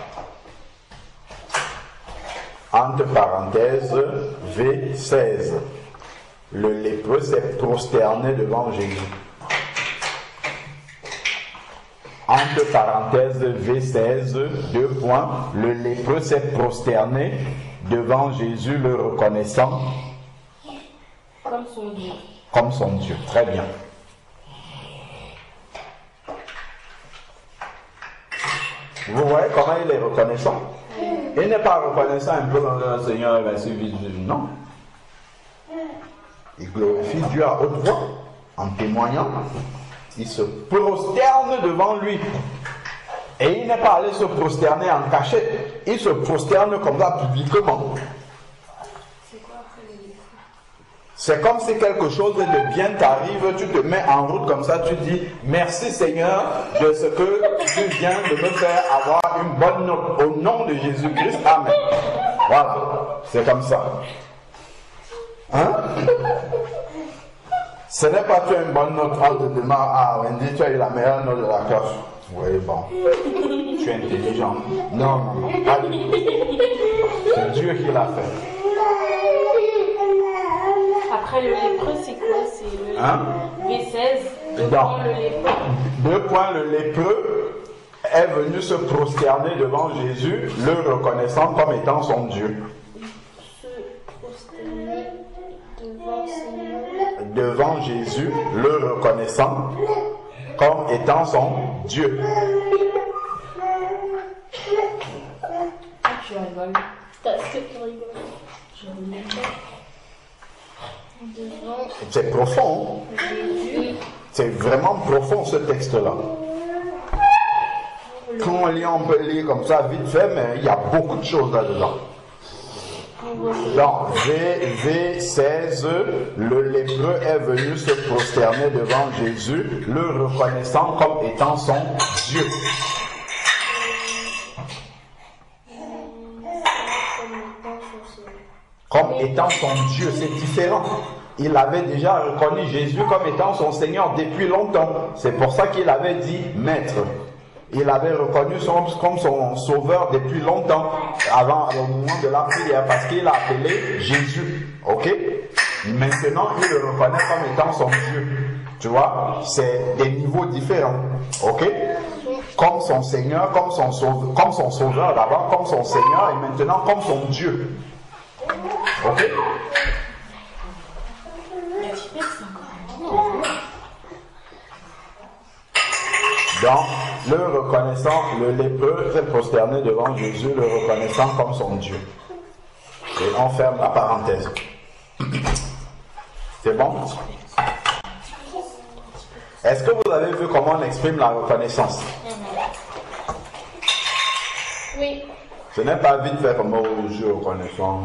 Entre parenthèses, V16. Le lépreux s'est prosterné devant Jésus. Entre parenthèses, V16, 2 points. Le lépreux s'est prosterné devant Jésus, le reconnaissant comme son Dieu. Comme son Dieu. Très bien. Vous voyez comment il est reconnaissant? Il n'est pas reconnaissant un peu dans le Seigneur, non. Il glorifie Dieu à haute voix en témoignant. Il se prosterne devant lui. Et il n'est pas allé se prosterner en cachette. Il se prosterne comme ça publiquement. C'est comme si quelque chose de bien t'arrive, tu te mets en route comme ça, tu dis merci Seigneur de ce que tu viens de me faire avoir une bonne note au nom de Jésus-Christ. Amen. Voilà, c'est comme ça. Hein? Ce n'est pas tu as une bonne note, on te demande, ah Wendy, tu as eu la meilleure note de la classe. Oui, bon, tu es intelligent. Non, pas du tout. C'est Dieu qui l'a fait. Après le lépreux, c'est quoi? C'est le V16. 2 points. Le lépreux. Le lépreux est venu se prosterner devant Jésus, le reconnaissant comme étant son Dieu. Se prosterner devant Jésus, le reconnaissant comme étant son Dieu. Je rigole. Est-ce que tu rigoles? Je rigole pas. Devant C'est profond. Jésus. C'est vraiment profond ce texte-là. Quand on lit, on peut lire comme ça vite fait, mais il y a beaucoup de choses là-dedans. Dans V16, le lépreux est venu se prosterner devant Jésus, le reconnaissant comme étant son Dieu. Comme étant son Dieu, c'est différent. Il avait déjà reconnu Jésus comme étant son Seigneur depuis longtemps. C'est pour ça qu'il avait dit Maître. Il avait reconnu comme son sauveur depuis longtemps, avant, au moment de la prière, parce qu'il a appelé Jésus. Ok? Maintenant, il le reconnaît comme étant son Dieu. Tu vois? C'est des niveaux différents. Ok? Comme son Seigneur, comme son sauveur d'abord, comme son Seigneur, et maintenant comme son Dieu. Ok? Donc, le reconnaissant, le lépreux s'est prosterné devant Jésus, le reconnaissant comme son Dieu. Et on ferme la parenthèse. C'est bon? Est-ce que vous avez vu comment on exprime la reconnaissance? Oui. Ce n'est pas vite fait comme je suis reconnaissant.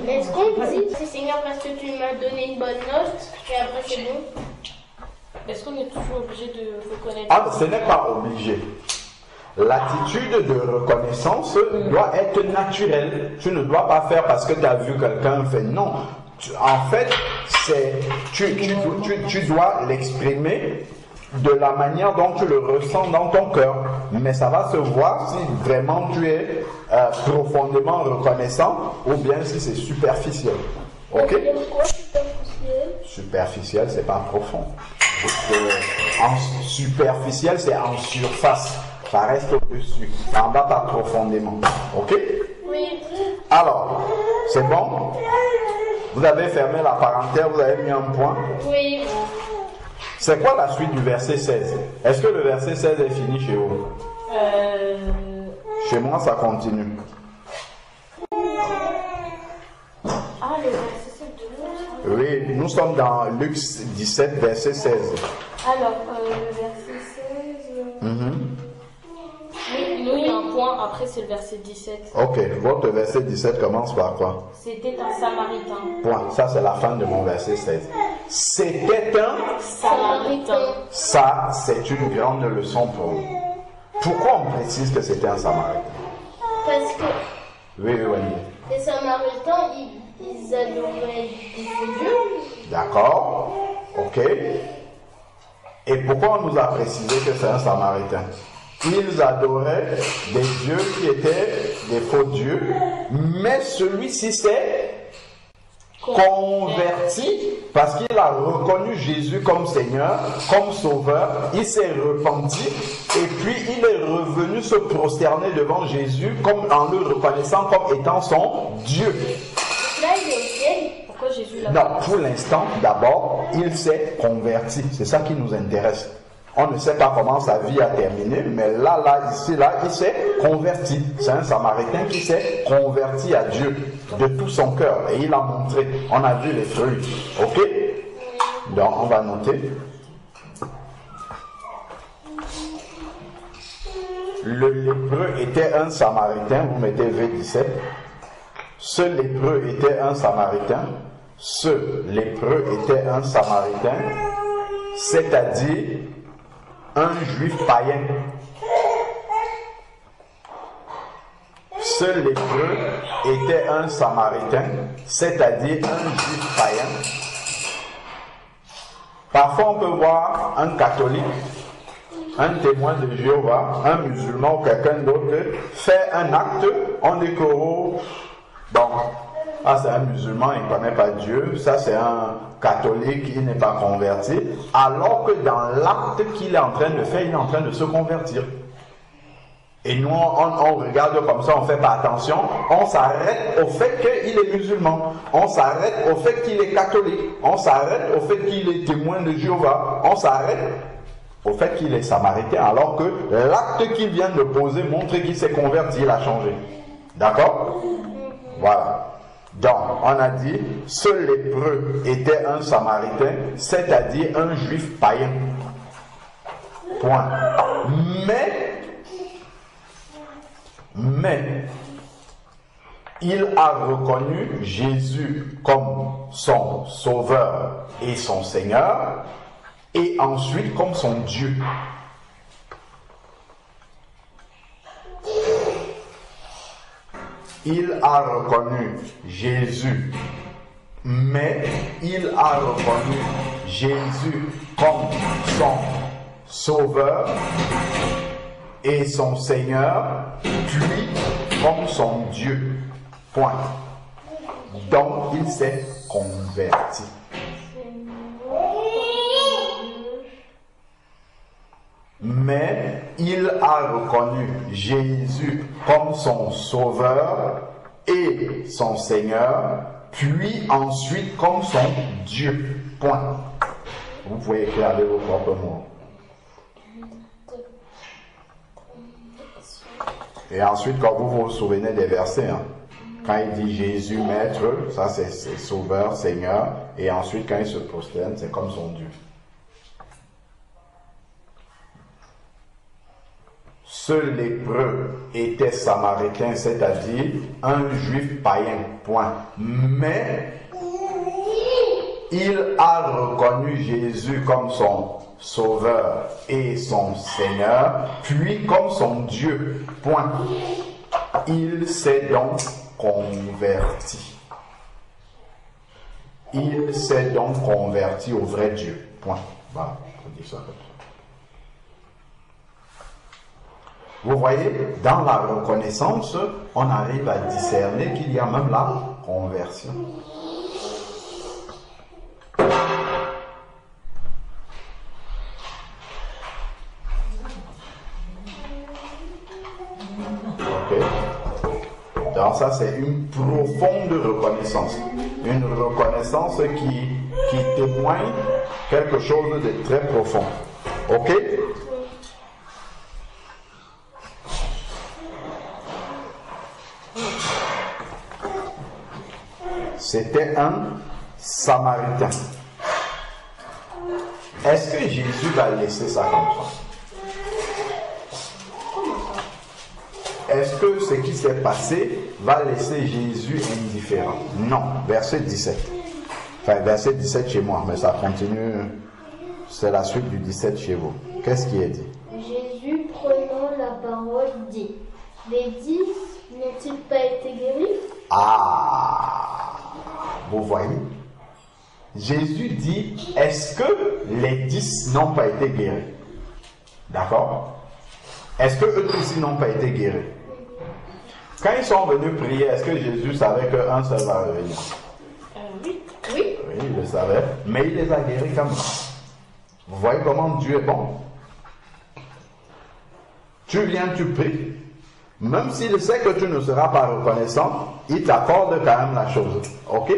Est-ce qu'on dit c'est Seigneur parce que tu m'as donné une bonne note et après c'est bon? Est-ce qu'on est toujours obligé de reconnaître? Ah, ce n'est pas obligé. L'attitude de reconnaissance doit être naturelle. Tu ne dois pas faire parce que tu as vu quelqu'un faire. Non. En fait, tu dois l'exprimer de la manière dont tu le ressens dans ton cœur. Mais ça va se voir si vraiment tu es profondément reconnaissant ou bien si c'est superficiel. Ok? Pourquoi superficiel? Superficiel, c'est pas profond. Superficiel, c'est en surface. Ça reste au-dessus. Ça en va pas profondément. Ok? Oui. Alors, c'est bon? Vous avez fermé la parenthèse, vous avez mis un point? Oui. C'est quoi la suite du verset 16? Est-ce que le verset 16 est fini chez vous? Chez moi, ça continue. Ah, le verset 16 de l'autre. Oui, nous sommes dans Luc 17, verset 16. Alors, le verset 16... Oui, nous, il y a un point, après c'est le verset 17. Ok, votre verset 17 commence par quoi? C'était un Samaritain. Point, ça c'est la fin de mon verset 16. C'était un Samaritain. Ça, c'est une grande leçon pour nous. Pourquoi on précise que c'était un Samaritain? Parce que Oui, Wendy. les Samaritains, ils adoraient des faux dieux. D'accord. Ok. Et pourquoi on nous a précisé que c'est un Samaritain? Ils adoraient des dieux qui étaient des faux dieux, mais celui-ci s'est converti parce qu'il a reconnu Jésus comme Seigneur, comme Sauveur. Il s'est repenti et puis il est revenu se prosterner devant Jésus comme en le reconnaissant comme étant son Dieu. Là, il est au ciel. Pourquoi Jésus l'a Non, pour l'instant, d'abord, il s'est converti. C'est ça qui nous intéresse. On ne sait pas comment sa vie a terminé, mais ici, il s'est converti. C'est un Samaritain qui s'est converti à Dieu de tout son cœur. Et il a montré. On a vu les fruits. Ok? Donc, on va noter. Le lépreux était un Samaritain. Vous mettez V17. Ce lépreux était un Samaritain. Ce lépreux était un Samaritain. C'est-à-dire un juif païen. Ce lépreux était un Samaritain, c'est-à-dire un juif païen. Parfois on peut voir un catholique, un témoin de Jéhovah, un musulman ou quelqu'un d'autre faire un acte, on dit que bon, c'est un musulman, il ne connaît pas Dieu, ça c'est un catholique, il n'est pas converti, alors que dans l'acte qu'il est en train de faire, il est en train de se convertir. Et nous, on regarde comme ça, on ne fait pas attention, on s'arrête au fait qu'il est musulman, on s'arrête au fait qu'il est catholique, on s'arrête au fait qu'il est témoin de Jéhovah, on s'arrête au fait qu'il est samaritain, alors que l'acte qu'il vient de poser montre qu'il s'est converti, il a changé. D'accord? Voilà. Donc, on a dit, ce lépreux était un Samaritain, c'est-à-dire un juif païen. Point. Mais, il a reconnu Jésus comme son sauveur et son Seigneur, et ensuite comme son Dieu. Il a reconnu Jésus, mais il a reconnu Jésus comme son Sauveur et son Seigneur, puis comme son Dieu. Point. Donc il s'est converti. Mais il a reconnu Jésus comme son Sauveur et son Seigneur, puis ensuite comme son Dieu. Point. Vous pouvez écrire avec vos propres mots. Et ensuite, quand vous vous souvenez des versets, quand il dit Jésus Maître, ça c'est Sauveur, Seigneur, et ensuite quand il se prosterne, c'est comme son Dieu. Ce lépreux était samaritain, c'est-à-dire un juif païen, point. Mais il a reconnu Jésus comme son Sauveur et son Seigneur, puis comme son Dieu, point. Il s'est donc converti. Il s'est donc converti au vrai Dieu, point. Voilà, je dis ça comme ça. Vous voyez, dans la reconnaissance, on arrive à discerner qu'il y a même la conversion. Ok. Donc ça, c'est une profonde reconnaissance. Une reconnaissance qui témoigne quelque chose de très profond. Ok? C'était un Samaritain. Est-ce que Jésus va laisser ça comme ça? Est-ce que ce qui s'est passé va laisser Jésus indifférent? Non. Verset 17. Enfin, verset 17 chez moi, mais ça continue. C'est la suite du 17 chez vous. Qu'est-ce qui est dit? Jésus, prenant la parole, dit: les 10 n'ont-ils pas été guéris? Ah! Vous voyez? Jésus dit, est-ce que les 10 n'ont pas été guéris? D'accord? Est-ce que eux aussi n'ont pas été guéris? Quand ils sont venus prier, est-ce que Jésus savait qu'un seul va revenir? Oui. Oui, il le savait, mais il les a guéris quand même. Vous voyez comment Dieu est bon? Tu viens, tu pries. Même s'il sait que tu ne seras pas reconnaissant, il t'accorde quand même la chose. Ok?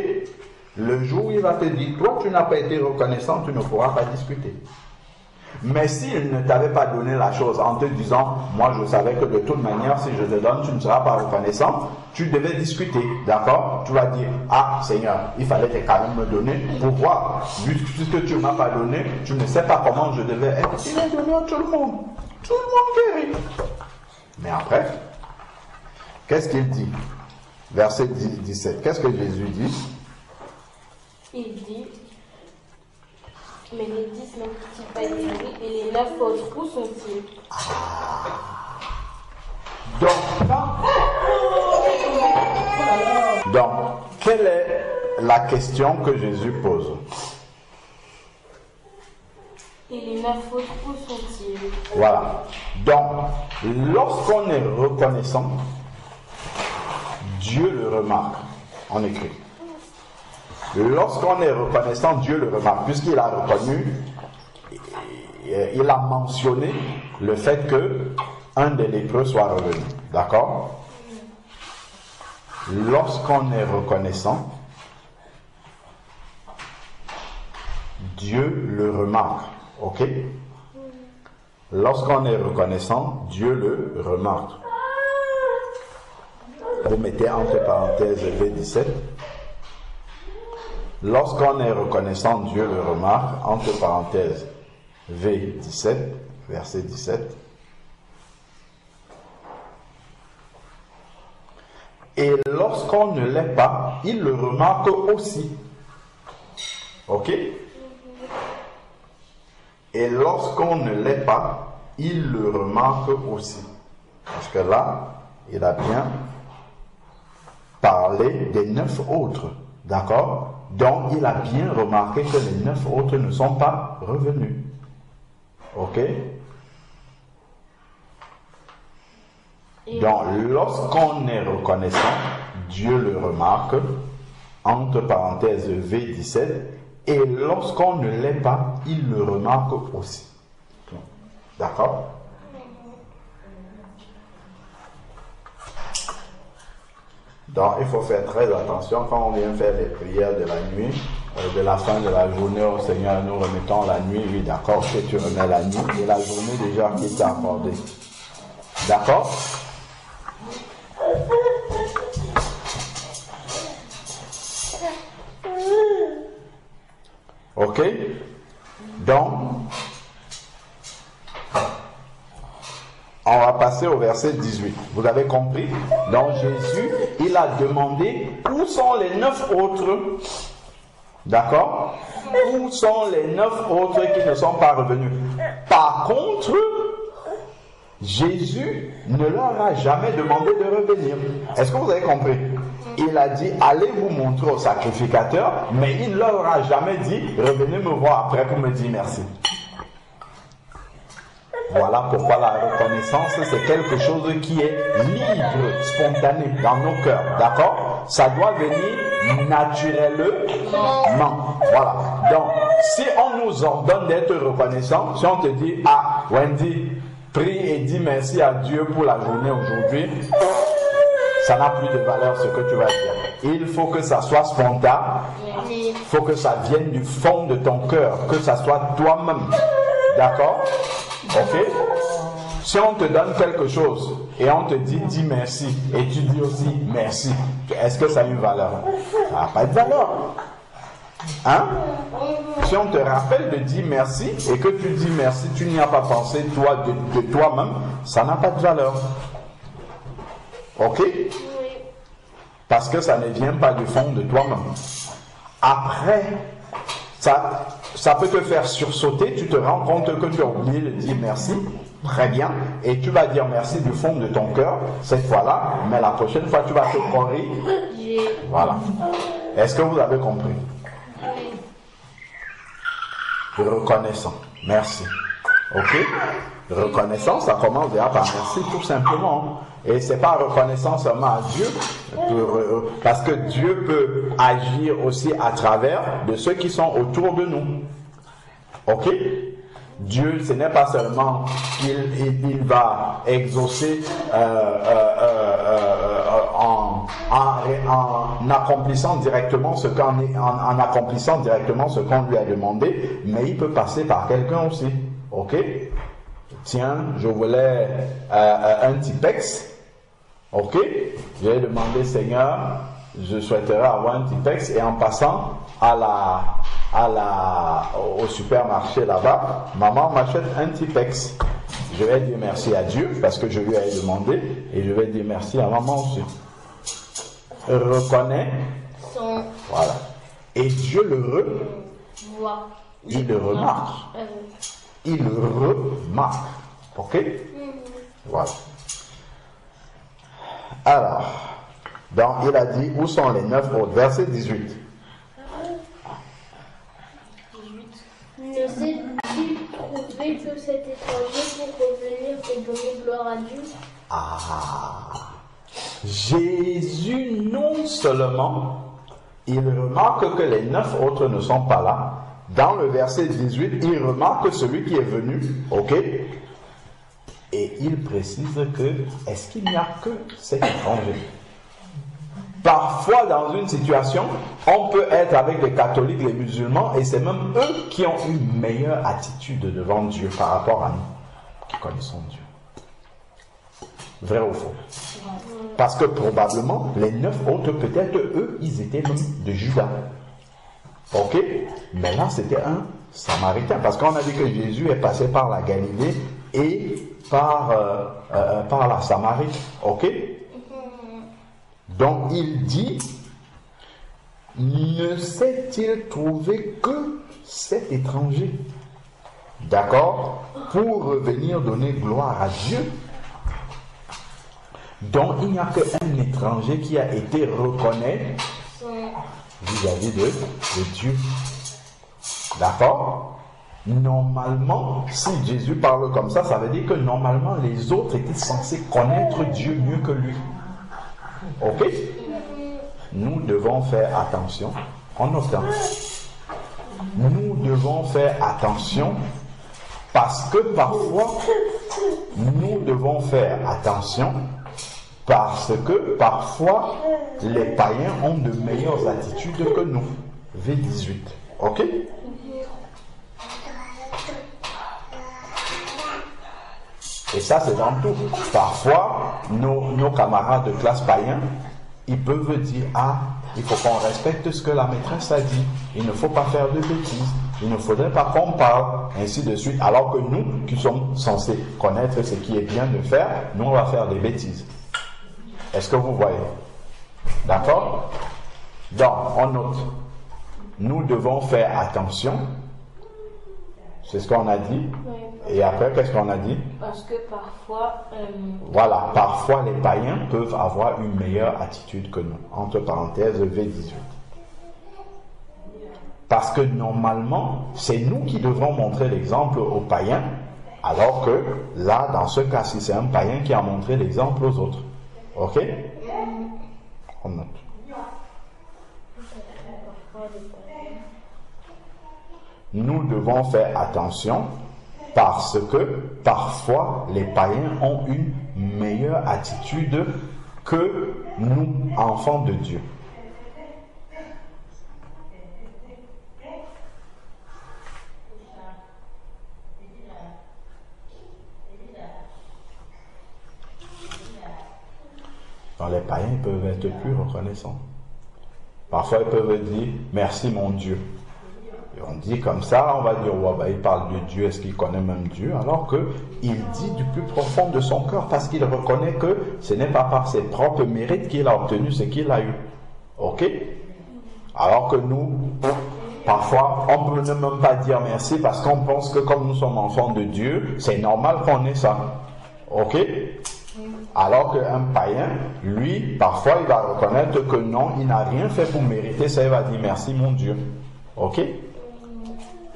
Le jour où il va te dire, toi tu n'as pas été reconnaissant, tu ne pourras pas discuter. Mais s'il ne t'avait pas donné la chose en te disant, moi je savais que de toute manière, si je te donne, tu ne seras pas reconnaissant, tu devais discuter. D'accord? Tu vas dire, ah Seigneur, il fallait quand même me donner pour voir. Puisque tu ne m'as pas donné, tu ne sais pas comment je devais être. Il est donné à tout le monde. Tout le monde guérit. Mais après, qu'est-ce qu'il dit? Verset 17. Qu'est-ce que Jésus dit? Il dit, mais les 10 n'ont-ils pas été guéris et les 9 autres, où sont-ils? Donc, quelle est la question que Jésus pose? Et les 9 autres, où sont-ils? Voilà. Donc, lorsqu'on est reconnaissant, Dieu le remarque. On écrit. Lorsqu'on est reconnaissant, Dieu le remarque. Puisqu'il a reconnu, il a mentionné le fait que un des lépreux soit revenu. D'accord? Lorsqu'on est reconnaissant, Dieu le remarque. Ok? Lorsqu'on est reconnaissant, Dieu le remarque. Vous mettez entre parenthèses V17. Lorsqu'on est reconnaissant, Dieu le remarque, entre parenthèses V17, verset 17. Et lorsqu'on ne l'est pas, il le remarque aussi. Ok? Et lorsqu'on ne l'est pas, il le remarque aussi. Parce que là, il a bien parlé des 9 autres. D'accord? Donc, il a bien remarqué que les 9 autres ne sont pas revenus. Ok? Donc, lorsqu'on est reconnaissant, Dieu le remarque, entre parenthèses V17, et lorsqu'on ne l'est pas, il le remarque aussi. D'accord? Donc, il faut faire très attention quand on vient faire les prières de la nuit, de la fin de la journée, au Seigneur, nous remettons la nuit. Oui, d'accord, que tu remets la nuit et la journée déjà qui t'a accordée. D'accord? Ok? Donc, on va passer au verset 18. Vous avez compris? Donc Jésus, il a demandé où sont les 9 autres. D'accord? Où sont les 9 autres qui ne sont pas revenus? Par contre, Jésus ne leur a jamais demandé de revenir. Est-ce que vous avez compris? Il a dit, allez vous montrer au sacrificateur, mais il ne leur a jamais dit, revenez me voir après pour me dire merci. Voilà pourquoi la reconnaissance, c'est quelque chose qui est libre, spontané dans nos cœurs. D'accord? Ça doit venir naturellement. Voilà. Donc, si on nous ordonne d'être reconnaissant, si on te dit, ah, Wendy, prie et dis merci à Dieu pour la journée aujourd'hui, ça n'a plus de valeur ce que tu vas dire. Il faut que ça soit spontané. Il faut que ça vienne du fond de ton cœur, que ça soit toi-même. D'accord? Ok? Si on te donne quelque chose et on te dit dis merci et tu dis aussi merci, est-ce que ça a une valeur? Ça n'a pas de valeur. Hein? Si on te rappelle de dire merci et que tu dis merci, tu n'y as pas pensé toi de toi-même, ça n'a pas de valeur. Ok? Parce que ça ne vient pas du fond de toi-même. Après, ça peut te faire sursauter, tu te rends compte que tu as oublié de dire merci, très bien, et tu vas dire merci du fond de ton cœur, cette fois-là, mais la prochaine fois tu vas te corriger. Voilà. Est-ce que vous avez compris? Reconnaissant. Merci. Ok? Reconnaissant, ça commence déjà par merci, tout simplement. Et c'est pas reconnaissant seulement à Dieu, parce que Dieu peut agir aussi à travers de ceux qui sont autour de nous. Ok? Dieu, ce n'est pas seulement qu'il va exaucer en accomplissant directement ce en accomplissant directement ce qu'on lui a demandé, mais il peut passer par quelqu'un aussi. Ok? Tiens, je voulais un Tipex. Ok? J'ai demandé, Seigneur, je souhaiterais avoir un Tipex, et en passant au supermarché là-bas, maman m'achète un Tipex. Je vais dire merci à Dieu parce que je lui ai demandé, et je vais dire merci à maman aussi. Reconnais. Voilà. Et Dieu le voit. Il le remarque. Il le remarque. Ok? Voilà. Alors, donc il a dit, où sont les 9 autres? Verset 18. Ne s'est-il trouvé que cet étranger pour revenir et donner gloire à Dieu? Ah, Jésus, non seulement, il remarque que les 9 autres ne sont pas là. Dans le verset 18, il remarque celui qui est venu, ok? Et il précise que, est-ce qu'il n'y a que cet étranger? Parfois, dans une situation, on peut être avec les catholiques, les musulmans, et c'est même eux qui ont une meilleure attitude devant Dieu par rapport à nous, qui connaissons Dieu. Vrai ou faux? Parce que probablement, les 9 autres, peut-être eux, ils étaient même de Juda. Ok? Mais là, c'était un Samaritain. Parce qu'on a dit que Jésus est passé par la Galilée et par la Samarie. Ok? Donc il dit, ne s'est-il trouvé que cet étranger, d'accord, pour revenir donner gloire à Dieu? Donc il n'y a qu'un étranger qui a été reconnaissant vis-à-vis de Dieu. D'accord? Normalement, si Jésus parle comme ça, ça veut dire que normalement les autres étaient censés connaître Dieu mieux que lui. Ok? Nous devons faire attention. En notant. Nous devons faire attention parce que parfois, nous devons faire attention parce que parfois, les païens ont de meilleures attitudes que nous. V18. Ok? Et ça, c'est dans tout. Parfois, nos camarades de classe païens, ils peuvent dire, ah, il faut qu'on respecte ce que la maîtresse a dit. Il ne faut pas faire de bêtises. Il ne faudrait pas qu'on parle, ainsi de suite. Alors que nous, qui sommes censés connaître ce qui est bien de faire, nous, on va faire des bêtises. Est-ce que vous voyez? D'accord? Donc, on note. Nous devons faire attention. C'est ce qu'on a dit. Oui. Et après, qu'est-ce qu'on a dit? Parce que parfois... Voilà, parfois les païens peuvent avoir une meilleure attitude que nous. Entre parenthèses, V18. Parce que normalement, c'est nous qui devrons montrer l'exemple aux païens, alors que là, dans ce cas-ci, c'est un païen qui a montré l'exemple aux autres. Ok? On note. Nous devons faire attention parce que parfois les païens ont une meilleure attitude que nous, enfants de Dieu. Donc les païens peuvent être plus reconnaissants. Parfois ils peuvent dire merci mon Dieu. Et on dit comme ça, on va dire ouais, bah, il parle de Dieu, est-ce qu'il connaît même Dieu? Alors qu'il dit du plus profond de son cœur parce qu'il reconnaît que ce n'est pas par ses propres mérites qu'il a obtenu ce qu'il a eu. Ok? Alors que nous, parfois, on ne peut même pas dire merci parce qu'on pense que comme nous sommes enfants de Dieu, c'est normal qu'on ait ça. Ok? Alors qu'un païen, lui, parfois, il va reconnaître que non, il n'a rien fait pour mériter ça, il va dire merci mon Dieu. Ok?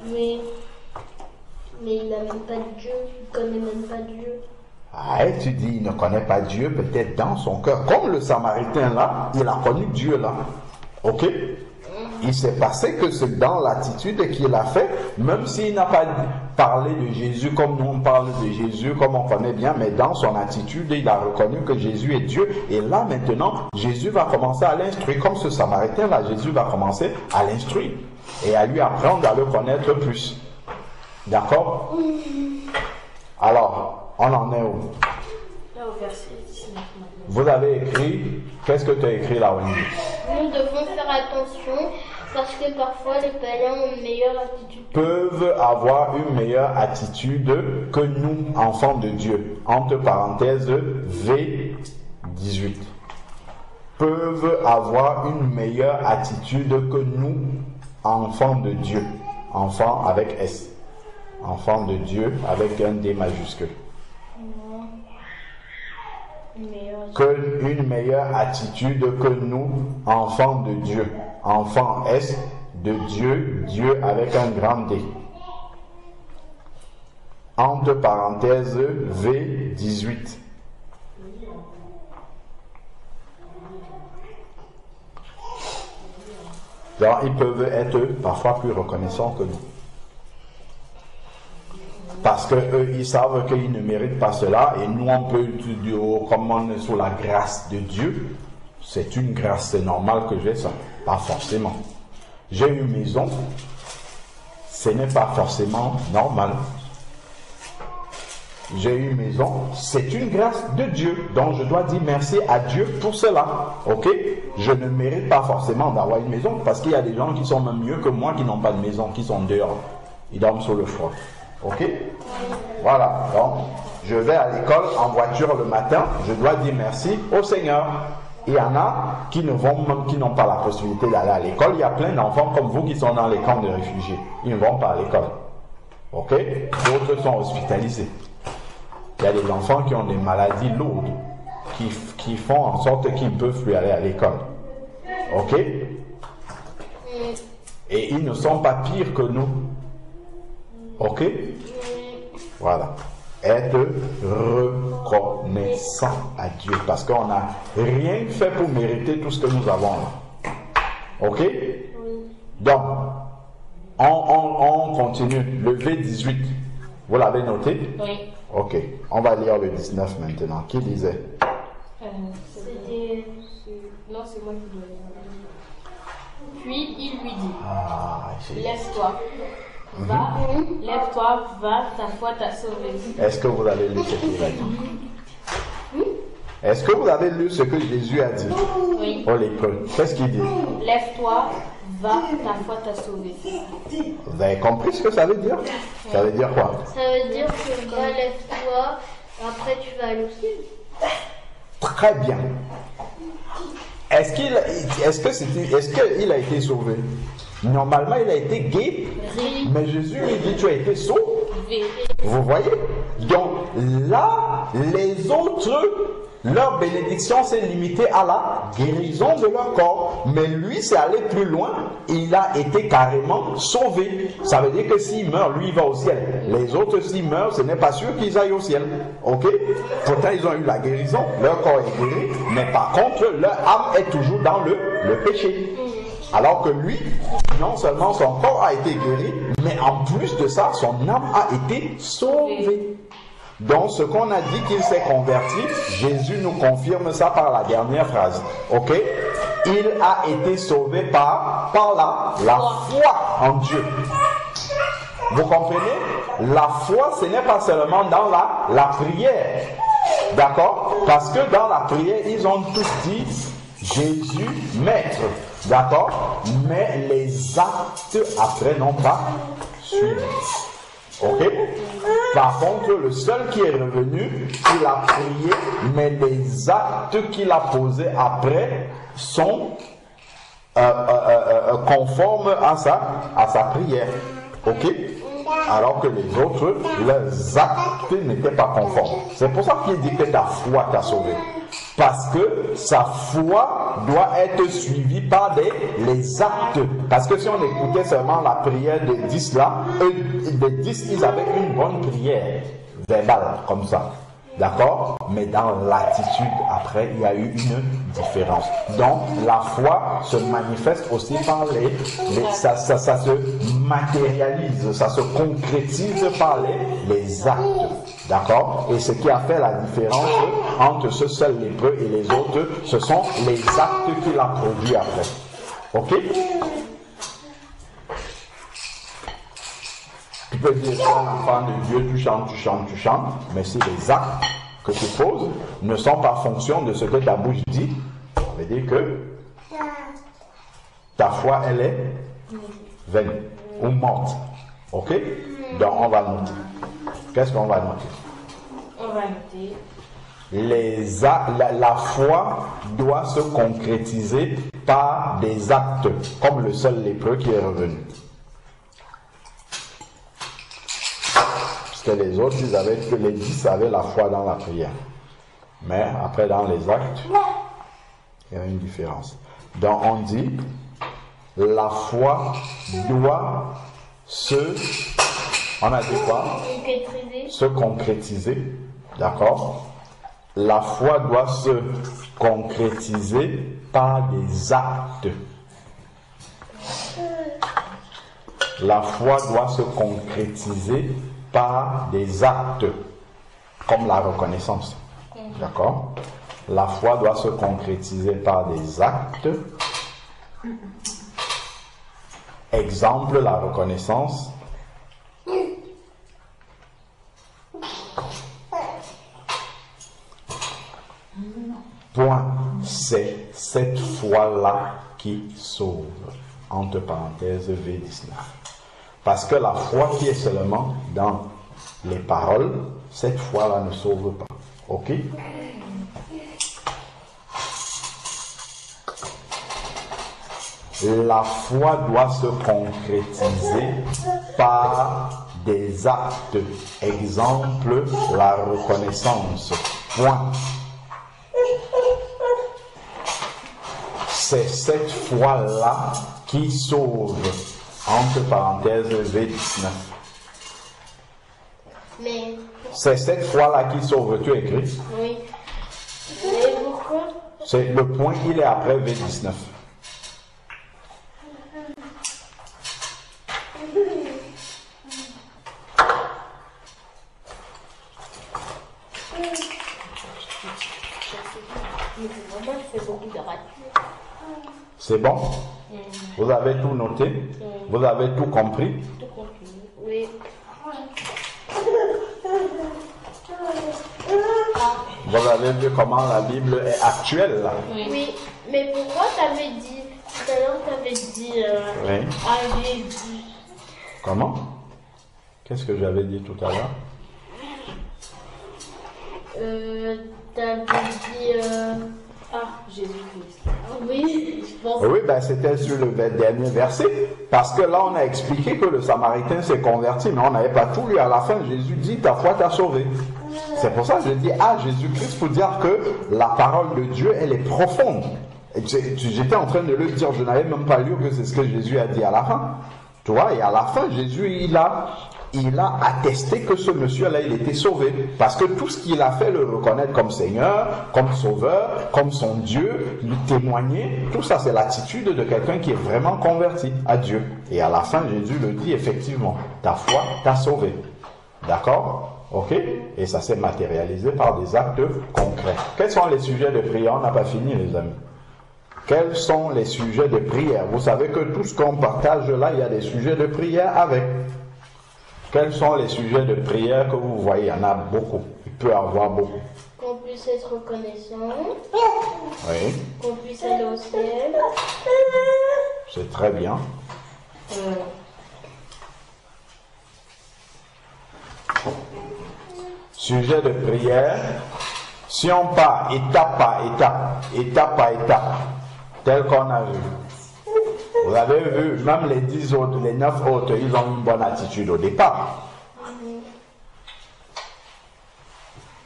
Mais il n'a même pas Dieu, il ne connaît même pas Dieu. Ah, et tu dis, il ne connaît pas Dieu, peut-être dans son cœur. Comme le Samaritain là, il a connu Dieu là. Ok? Il s'est passé que c'est dans l'attitude qu'il a fait, même s'il n'a pas parlé de Jésus comme nous on parle de Jésus, comme on connaît bien, mais dans son attitude, il a reconnu que Jésus est Dieu. Et là maintenant, Jésus va commencer à l'instruire. Comme ce Samaritain là, Jésus va commencer à l'instruire et à lui apprendre à le connaître plus. D'accord? Alors, on en est où? Là, au verset 19. Vous avez écrit, qu'est-ce que tu as écrit là, Wendy? Nous devons faire attention parce que parfois les païens ont une meilleure attitude. Peuvent avoir une meilleure attitude que nous, enfants de Dieu. Entre parenthèses, V18. Peuvent avoir une meilleure attitude que nous, enfants de Dieu. Enfants avec S. Enfants de Dieu avec un D majuscule. Une meilleure attitude que nous, enfants de Dieu. Enfants S de Dieu, Dieu avec un grand D. Entre parenthèses, V18. Donc, ils peuvent être parfois plus reconnaissants que nous. Parce qu'eux, ils savent qu'ils ne méritent pas cela. Et nous, on peut dire, oh, comme on est sous la grâce de Dieu, c'est une grâce, c'est normal que j'ai ça. Pas forcément. J'ai une maison, ce n'est pas forcément normal. J'ai une maison, c'est une grâce de Dieu. Donc je dois dire merci à Dieu pour cela. Ok? Je ne mérite pas forcément d'avoir une maison parce qu'il y a des gens qui sont même mieux que moi qui n'ont pas de maison, qui sont dehors. Ils dorment sur le froid. Ok? Voilà. Donc, je vais à l'école en voiture le matin. Je dois dire merci au Seigneur. Il y en a qui ne vont même, qui n'ont pas la possibilité d'aller à l'école. Il y a plein d'enfants comme vous qui sont dans les camps de réfugiés. Ils ne vont pas à l'école. Ok? D'autres sont hospitalisés. Il y a des enfants qui ont des maladies lourdes, qui font en sorte qu'ils ne peuvent plus aller à l'école. Ok? Et ils ne sont pas pires que nous. Ok? Voilà. Être reconnaissant à Dieu. Parce qu'on n'a rien fait pour mériter tout ce que nous avons là. Ok? Donc, on continue. Le V18. Vous l'avez noté? Oui. Ok. On va lire le 19 maintenant. Qui lisait? Non, c'est moi qui dois lire. Puis il lui dit, lève-toi, va, lève-toi, va, ta foi t'a sauvé. Est-ce que vous avez lu ce qu'il a dit? Est-ce que vous avez lu ce que Jésus a dit? Oui. Aux lépreux. Qu'est-ce qu'il dit? Lève-toi, va, ta foi t'a sauvé. Vous avez compris ce que ça veut dire? Ça veut dire quoi? Ça veut dire que lève-toi, après tu vas aller au ciel. Très bien. Est-ce qu'il a été sauvé? Normalement, il a été guéri. Mais Jésus lui dit, tu as été sauvé. Vous voyez? Donc là, les autres, leur bénédiction s'est limitée à la guérison de leur corps. Mais lui, c'est allé plus loin. Il a été carrément sauvé. Ça veut dire que s'il meurt, lui, il va au ciel. Les autres, s'ils meurent, ce n'est pas sûr qu'ils aillent au ciel. Ok? Pourtant, ils ont eu la guérison. Leur corps est guéri. Mais par contre, leur âme est toujours dans le péché. Alors que lui, non seulement son corps a été guéri, mais en plus de ça, son âme a été sauvée. Donc, ce qu'on a dit qu'il s'est converti, Jésus nous confirme ça par la dernière phrase. Ok? Il a été sauvé par la foi en Dieu. Vous comprenez? La foi, ce n'est pas seulement dans la prière. D'accord? Parce que dans la prière, ils ont tous dit Jésus, maître. D'accord? Mais les actes après n'ont pas suivi. Ok? Par contre, le seul qui est revenu, il a prié, mais les actes qu'il a posés après sont conformes à sa prière. Ok? Alors que les autres, leurs actes n'étaient pas conformes. C'est pour ça qu'il dit que ta foi t'a sauvé. Parce que sa foi doit être suivie par les actes. Parce que si on écoutait seulement la prière des 10 là, les 10 ils avaient une bonne prière verbale comme ça. D'accord? Mais dans l'attitude après, il y a eu une différence. Donc la foi se manifeste aussi par ça se matérialise, ça se concrétise par les actes. D'accord? Et ce qui a fait la différence entre ce seul lépreux et les autres, ce sont les actes qu'il a produits après. Ok? Tu peux dire ça, l'enfant de Dieu, tu chantes, mais si les actes que tu poses ne sont pas en fonction de ce que ta bouche dit, ça veut dire que ta foi, elle est vaine ou morte. Ok? Donc on va noter. Qu'est-ce qu'on va noter? On va noter. La foi doit se concrétiser par des actes, comme le seul lépreux qui est revenu. Parce que les autres, les 10 avaient la foi dans la prière. Mais après, dans les actes, il y a une différence. Donc on dit, la foi doit on a dit quoi? Se concrétiser. D'accord? La foi doit se concrétiser par des actes. La foi doit se concrétiser par des actes, comme la reconnaissance. D'accord? La foi doit se concrétiser par des actes. Exemple, la reconnaissance. Point. C'est cette foi-là qui sauve. Entre parenthèses V19. Parce que la foi qui est seulement dans les paroles, cette foi-là ne sauve pas. Ok? La foi doit se concrétiser par des actes. Exemple, la reconnaissance. Point. C'est cette foi-là qui sauve. Entre parenthèses, V19. Mais... C'est cette foi-là qui sauve, tu écris. Oui. Mais pourquoi? C'est le point, il est après V19. C'est bon? Vous avez tout noté? Vous avez tout compris? Tout compris. Oui. Vous avez vu comment la Bible est actuelle là? Oui. Mais pourquoi t'avais dit, tout à l'heure t'avais dit, Oui. avait dit. Comment? Qu'est-ce que j'avais dit tout à l'heure? T'avais dit, Jésus-Christ. oui, je pense. Oui, ben c'était sur le dernier verset. Parce que là, on a expliqué que le Samaritain s'est converti, mais on n'avait pas tout lu. À la fin, Jésus dit, ta foi t'a sauvé. C'est pour ça que je dis, Jésus-Christ, pour dire que la parole de Dieu, elle est profonde. J'étais en train de le dire, je n'avais même pas lu que c'est ce que Jésus a dit à la fin. Tu vois, et à la fin, Jésus, il a attesté que ce monsieur-là, il était sauvé. Parce que tout ce qu'il a fait, le reconnaître comme Seigneur, comme Sauveur, comme son Dieu, lui témoigner, tout ça, c'est l'attitude de quelqu'un qui est vraiment converti à Dieu. Et à la fin, Jésus le dit effectivement, ta foi t'a sauvé. D'accord? Ok? Et ça s'est matérialisé par des actes concrets. Quels sont les sujets de prière? On n'a pas fini, les amis. Quels sont les sujets de prière? Vous savez que tout ce qu'on partage là, il y a des sujets de prière avec. Quels sont les sujets de prière que vous voyez? Il y en a beaucoup. Il peut y avoir beaucoup. Qu'on puisse être reconnaissant. Oui. Qu'on puisse aller au ciel. C'est très bien. Sujet de prière. Si on part étape par étape, tel qu'on a vu. Vous avez vu, même les 10 autres, les 9 autres, ils ont une bonne attitude au départ.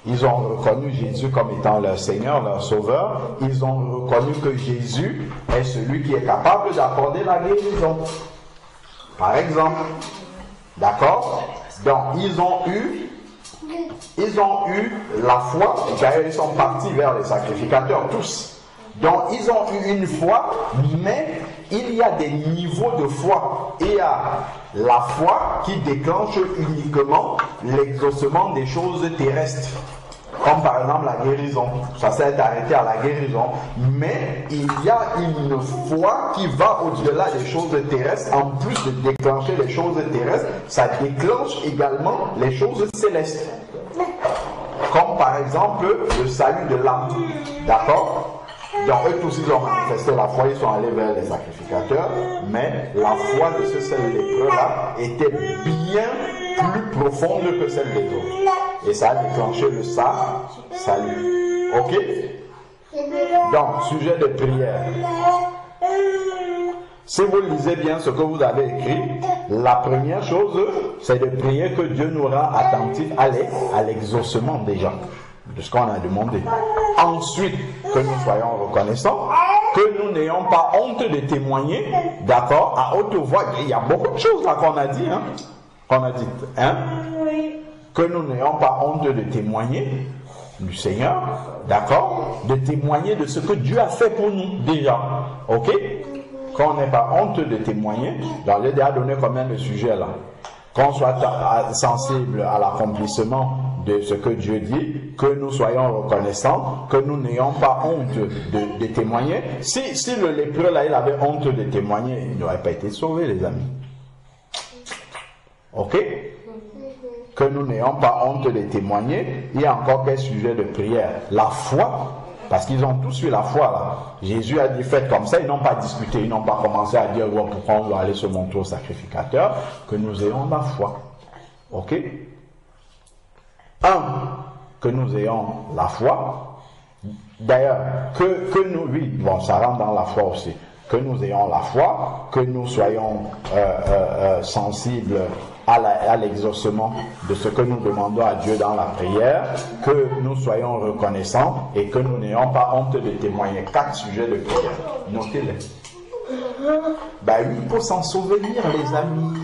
Ils ont reconnu Jésus comme étant leur Seigneur, leur Sauveur. Ils ont reconnu que Jésus est celui qui est capable d'accorder la guérison. Par exemple. D'accord? Donc, ils ont eu la foi. D'ailleurs, ils sont partis vers les sacrificateurs, tous. Donc, ils ont eu une foi, mais il y a des niveaux de foi. Il y a la foi qui déclenche uniquement l'exaucement des choses terrestres. Comme par exemple la guérison. Ça s'est arrêté à la guérison. Mais il y a une foi qui va au-delà des choses terrestres. En plus de déclencher les choses terrestres, ça déclenche également les choses célestes. Comme par exemple le salut de l'âme. D'accord? Donc eux tous ils ont manifesté la foi, ils sont allés vers les sacrificateurs, mais la foi de ce seul lépreux-là était bien plus profonde que celle des autres. Et ça a déclenché le salut. Ok? Donc, sujet de prière. Si vous lisez bien ce que vous avez écrit, la première chose, c'est de prier que Dieu nous rend attentifs à l'exaucement déjà de ce qu'on a demandé. Ensuite, que nous soyons reconnaissants, que nous n'ayons pas honte de témoigner, d'accord, à haute voix. Il y a beaucoup de choses là qu'on a dit, que nous n'ayons pas honte de témoigner du Seigneur, d'accord, de témoigner de ce que Dieu a fait pour nous déjà, ok. Qu'on n'ait pas honte de témoigner. Donc j'ai déjà donné combien de sujets là? Qu'on soit sensible à l'accomplissement de ce que Dieu dit, que nous soyons reconnaissants, que nous n'ayons pas honte de témoigner. Si le lépreux là, il avait honte de témoigner, il n'aurait pas été sauvé, les amis. Ok? Que nous n'ayons pas honte de témoigner. Il y a encore quel sujet de prière? La foi. Parce qu'ils ont tous eu la foi là. Jésus a dit faites comme ça, ils n'ont pas discuté, ils n'ont pas commencé à dire pourquoi on doit aller se montrer au sacrificateur, que nous ayons la foi. Ok? Que nous ayons la foi. D'ailleurs, que nous, oui, bon, ça rentre dans la foi aussi. Que nous ayons la foi, que nous soyons sensibles à l'exaucement de ce que nous demandons à Dieu dans la prière, que nous soyons reconnaissants et que nous n'ayons pas honte de témoigner. 4 sujets de prière. Notez-les. Ben oui, il faut s'en souvenir, les amis.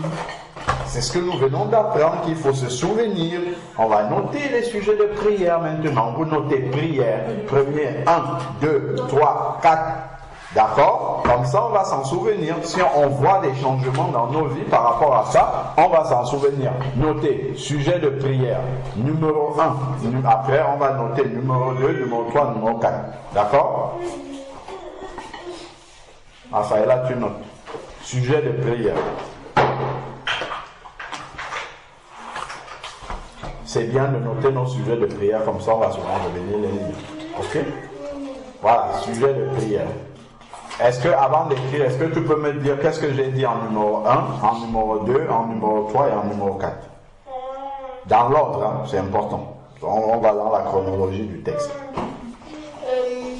C'est ce que nous venons d'apprendre, qu'il faut se souvenir. On va noter les sujets de prière maintenant. Vous notez prière. Premier, 1, 2, 3, 4. D'accord? Comme ça, on va s'en souvenir. Si on voit des changements dans nos vies par rapport à ça, on va s'en souvenir. Notez, sujet de prière. Numéro 1. Après, on va noter numéro 2, numéro 3, numéro 4. D'accord? Raphaëla, tu notes. Sujet de prière. C'est bien de noter nos sujets de prière, comme ça on va souvent revenir les lire. Ok? Voilà, sujet de prière. Est-ce que, avant d'écrire, est-ce que tu peux me dire qu'est-ce que j'ai dit en numéro 1, en numéro 2, en numéro 3 et en numéro 4? Dans l'ordre, hein, c'est important. On va dans la chronologie du texte.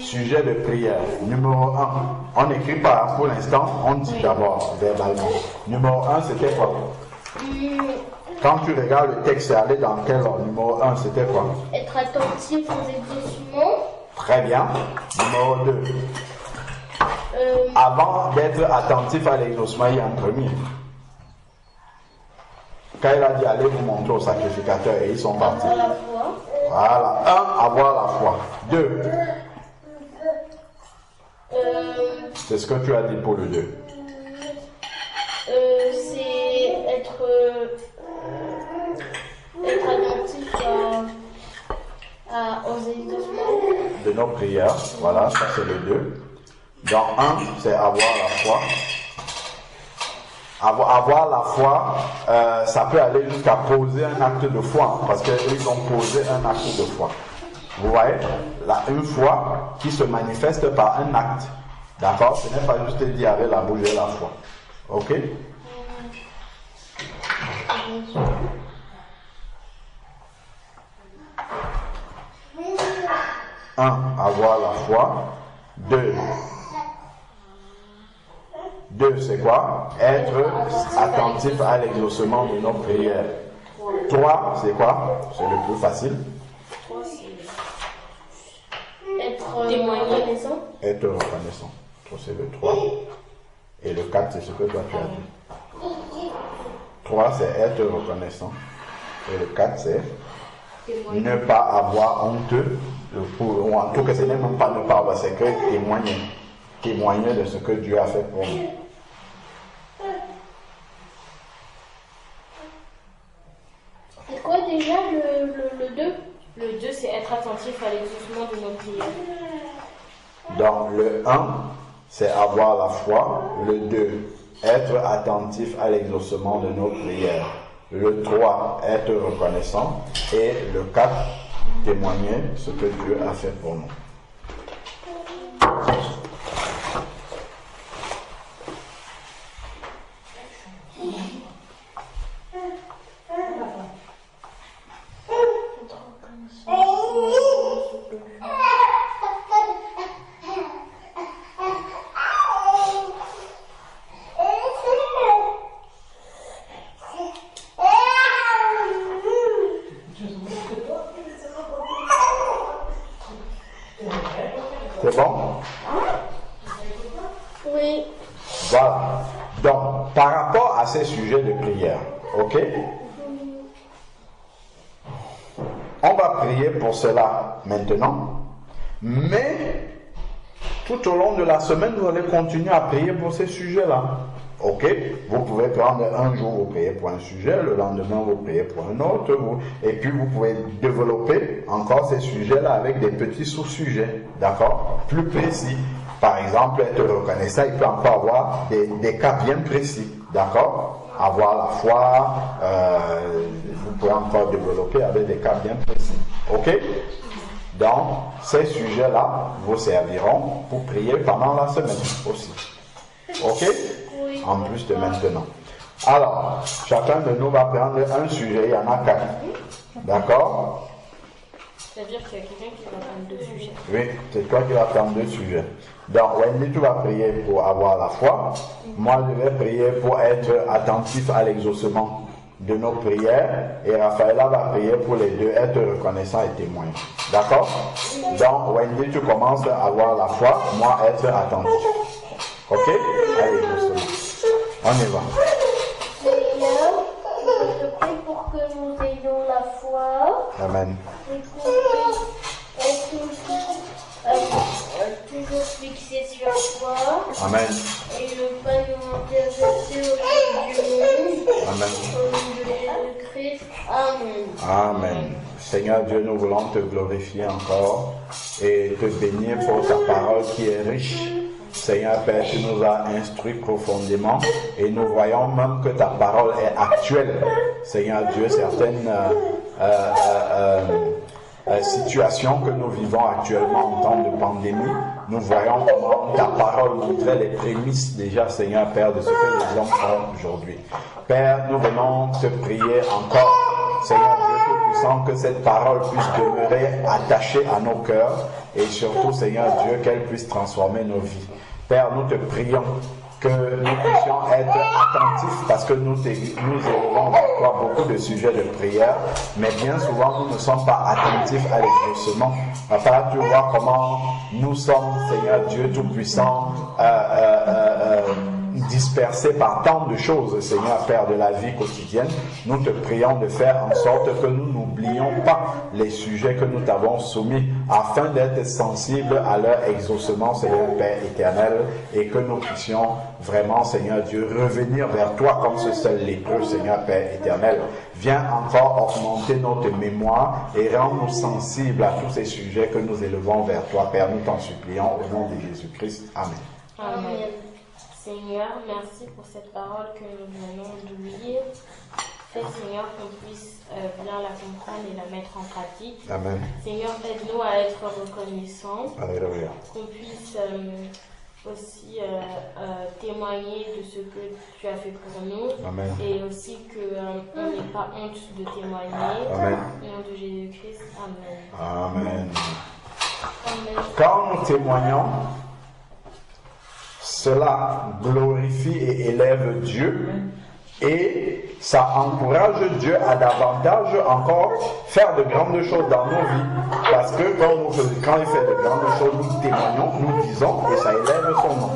Sujet de prière. Numéro 1. On n'écrit pas pour l'instant, on dit d'abord verbalement. Numéro 1, c'était quoi? Quand tu regardes le texte, c'est allé dans quel ordre? Numéro 1, c'était quoi? Être attentif aux exaucements. Très bien. Numéro 2. Avant d'être attentif à l'exaucement, il y a un premier. Quand il a dit allez vous montrer au sacrificateur et ils sont partis. Avoir la foi. Voilà. 1, avoir la foi. 2. C'est ce que tu as dit pour le 2. C'est être attentif aux exaucements. De nos prières. Voilà, ça c'est le 2. Dans 1, c'est avoir la foi. Avoir la foi, ça peut aller jusqu'à poser un acte de foi, parce qu'ils ont posé un acte de foi. Vous voyez, là, une foi qui se manifeste par un acte. D'accord? Ce n'est pas juste dire avec la bouche et la foi. Ok? Avoir la foi. 2, c'est quoi? Être attentif à l'exaucement de nos prières. 3, c'est quoi? C'est le plus facile. Être reconnaissant. Être reconnaissant. C'est le 3. Et le 4, c'est ce que toi tu as dit. 3, c'est être reconnaissant. Et le 4, c'est ne pas avoir honte. Ou en tout cas, ce n'est même pas ne pas avoir, c'est que témoigner de ce que Dieu a fait pour nous. C'est quoi déjà le 2? Le 2, c'est être attentif à l'exaucement de nos prières. Donc le 1, c'est avoir la foi. Le 2, être attentif à l'exaucement de nos prières. Le 3, être reconnaissant. Et le 4, témoigner ce que Dieu a fait pour nous. C'est bon? Oui. Voilà. Donc, par rapport à ces sujets de prière, ok? On va prier pour cela maintenant, mais tout au long de la semaine, vous allez continuer à prier pour ces sujets-là. Ok? Vous pouvez prendre un jour, vous priez pour un sujet, le lendemain, vous priez pour un autre, et puis vous pouvez développer encore ces sujets-là avec des petits sous-sujets, d'accord? Plus précis. Par exemple, être reconnaissant, il peut encore avoir des cas bien précis, d'accord? Avoir la foi, vous pouvez encore développer avec des cas bien précis, ok? Donc, ces sujets-là vous serviront pour prier pendant la semaine aussi, ok? Oui. En plus de maintenant. Alors, chacun de nous va prendre un sujet, il y en a 4, d'accord? C'est-à-dire qu'il y a quelqu'un qui va prendre 2 sujets. Oui, c'est toi qui vas prendre 2 sujets. Donc, Wendy, tu vas prier pour avoir la foi. Moi, je vais prier pour être attentif à l'exaucement de nos prières. Et Raphaëla va prier pour les deux, être reconnaissant et témoin. D'accord? Donc, Wendy, tu commences à avoir la foi. Moi, être attentif. Ok? On y va. Seigneur, je te prie pour que nous ayons la foi. Amen. Et qu'on puisse être toujours fixé sur toi. Amen. Et ne pas nous intéresser aux choses du monde. Amen. Au nom de Jésus-Christ. Amen. Amen. Seigneur Dieu, nous voulons te glorifier encore et te bénir pour ta parole qui est riche. Seigneur Père, tu nous as instruits profondément et nous voyons même que ta parole est actuelle. Seigneur Dieu, certaines situations que nous vivons actuellement en temps de pandémie, nous voyons comment ta parole montrait les prémices déjà, Seigneur Père, de ce que les hommes font aujourd'hui. Père, nous venons te prier encore, Seigneur Dieu Tout-Puissant, que cette parole puisse demeurer attachée à nos cœurs et surtout, Seigneur Dieu, qu'elle puisse transformer nos vies. Père, nous te prions que nous puissions être attentifs parce que nous élevons vers toi beaucoup de sujets de prière, mais bien souvent nous ne sommes pas attentifs à l'exaucement. Papa, tu vois comment nous sommes, Seigneur Dieu Tout-Puissant, dispersés par tant de choses, Seigneur Père, de la vie quotidienne. Nous te prions de faire en sorte que nous n'oublions pas les sujets que nous t'avons soumis afin d'être sensibles à leur exaucement, Seigneur Père éternel, et que nous puissions vraiment, Seigneur Dieu, revenir vers toi comme ce seul lépreux, Seigneur Père éternel. Viens encore augmenter notre mémoire et rends-nous sensibles à tous ces sujets que nous élevons vers toi, Père. Nous t'en supplions au nom de Jésus-Christ. Amen. Amen. Seigneur, merci pour cette parole que nous venons de lire. Fais, Seigneur, qu'on puisse bien la comprendre et la mettre en pratique. Amen. Seigneur, aide-nous à être reconnaissants. Alléluia. Qu'on puisse aussi témoigner de ce que tu as fait pour nous. Amen. Et aussi qu'on n'ait pas honte de témoigner. Amen. Au nom de Jésus-Christ. Amen. Amen. Amen. Quand nous témoignons, cela glorifie et élève Dieu et ça encourage Dieu à davantage encore faire de grandes choses dans nos vies. Parce que quand il fait de grandes choses, nous témoignons, nous disons et ça élève son nom.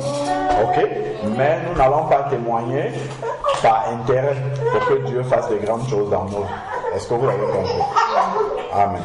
Ok? Mais nous n'allons pas témoigner par intérêt pour que Dieu fasse de grandes choses dans nos vies. Est-ce que vous l'avez compris? Amen.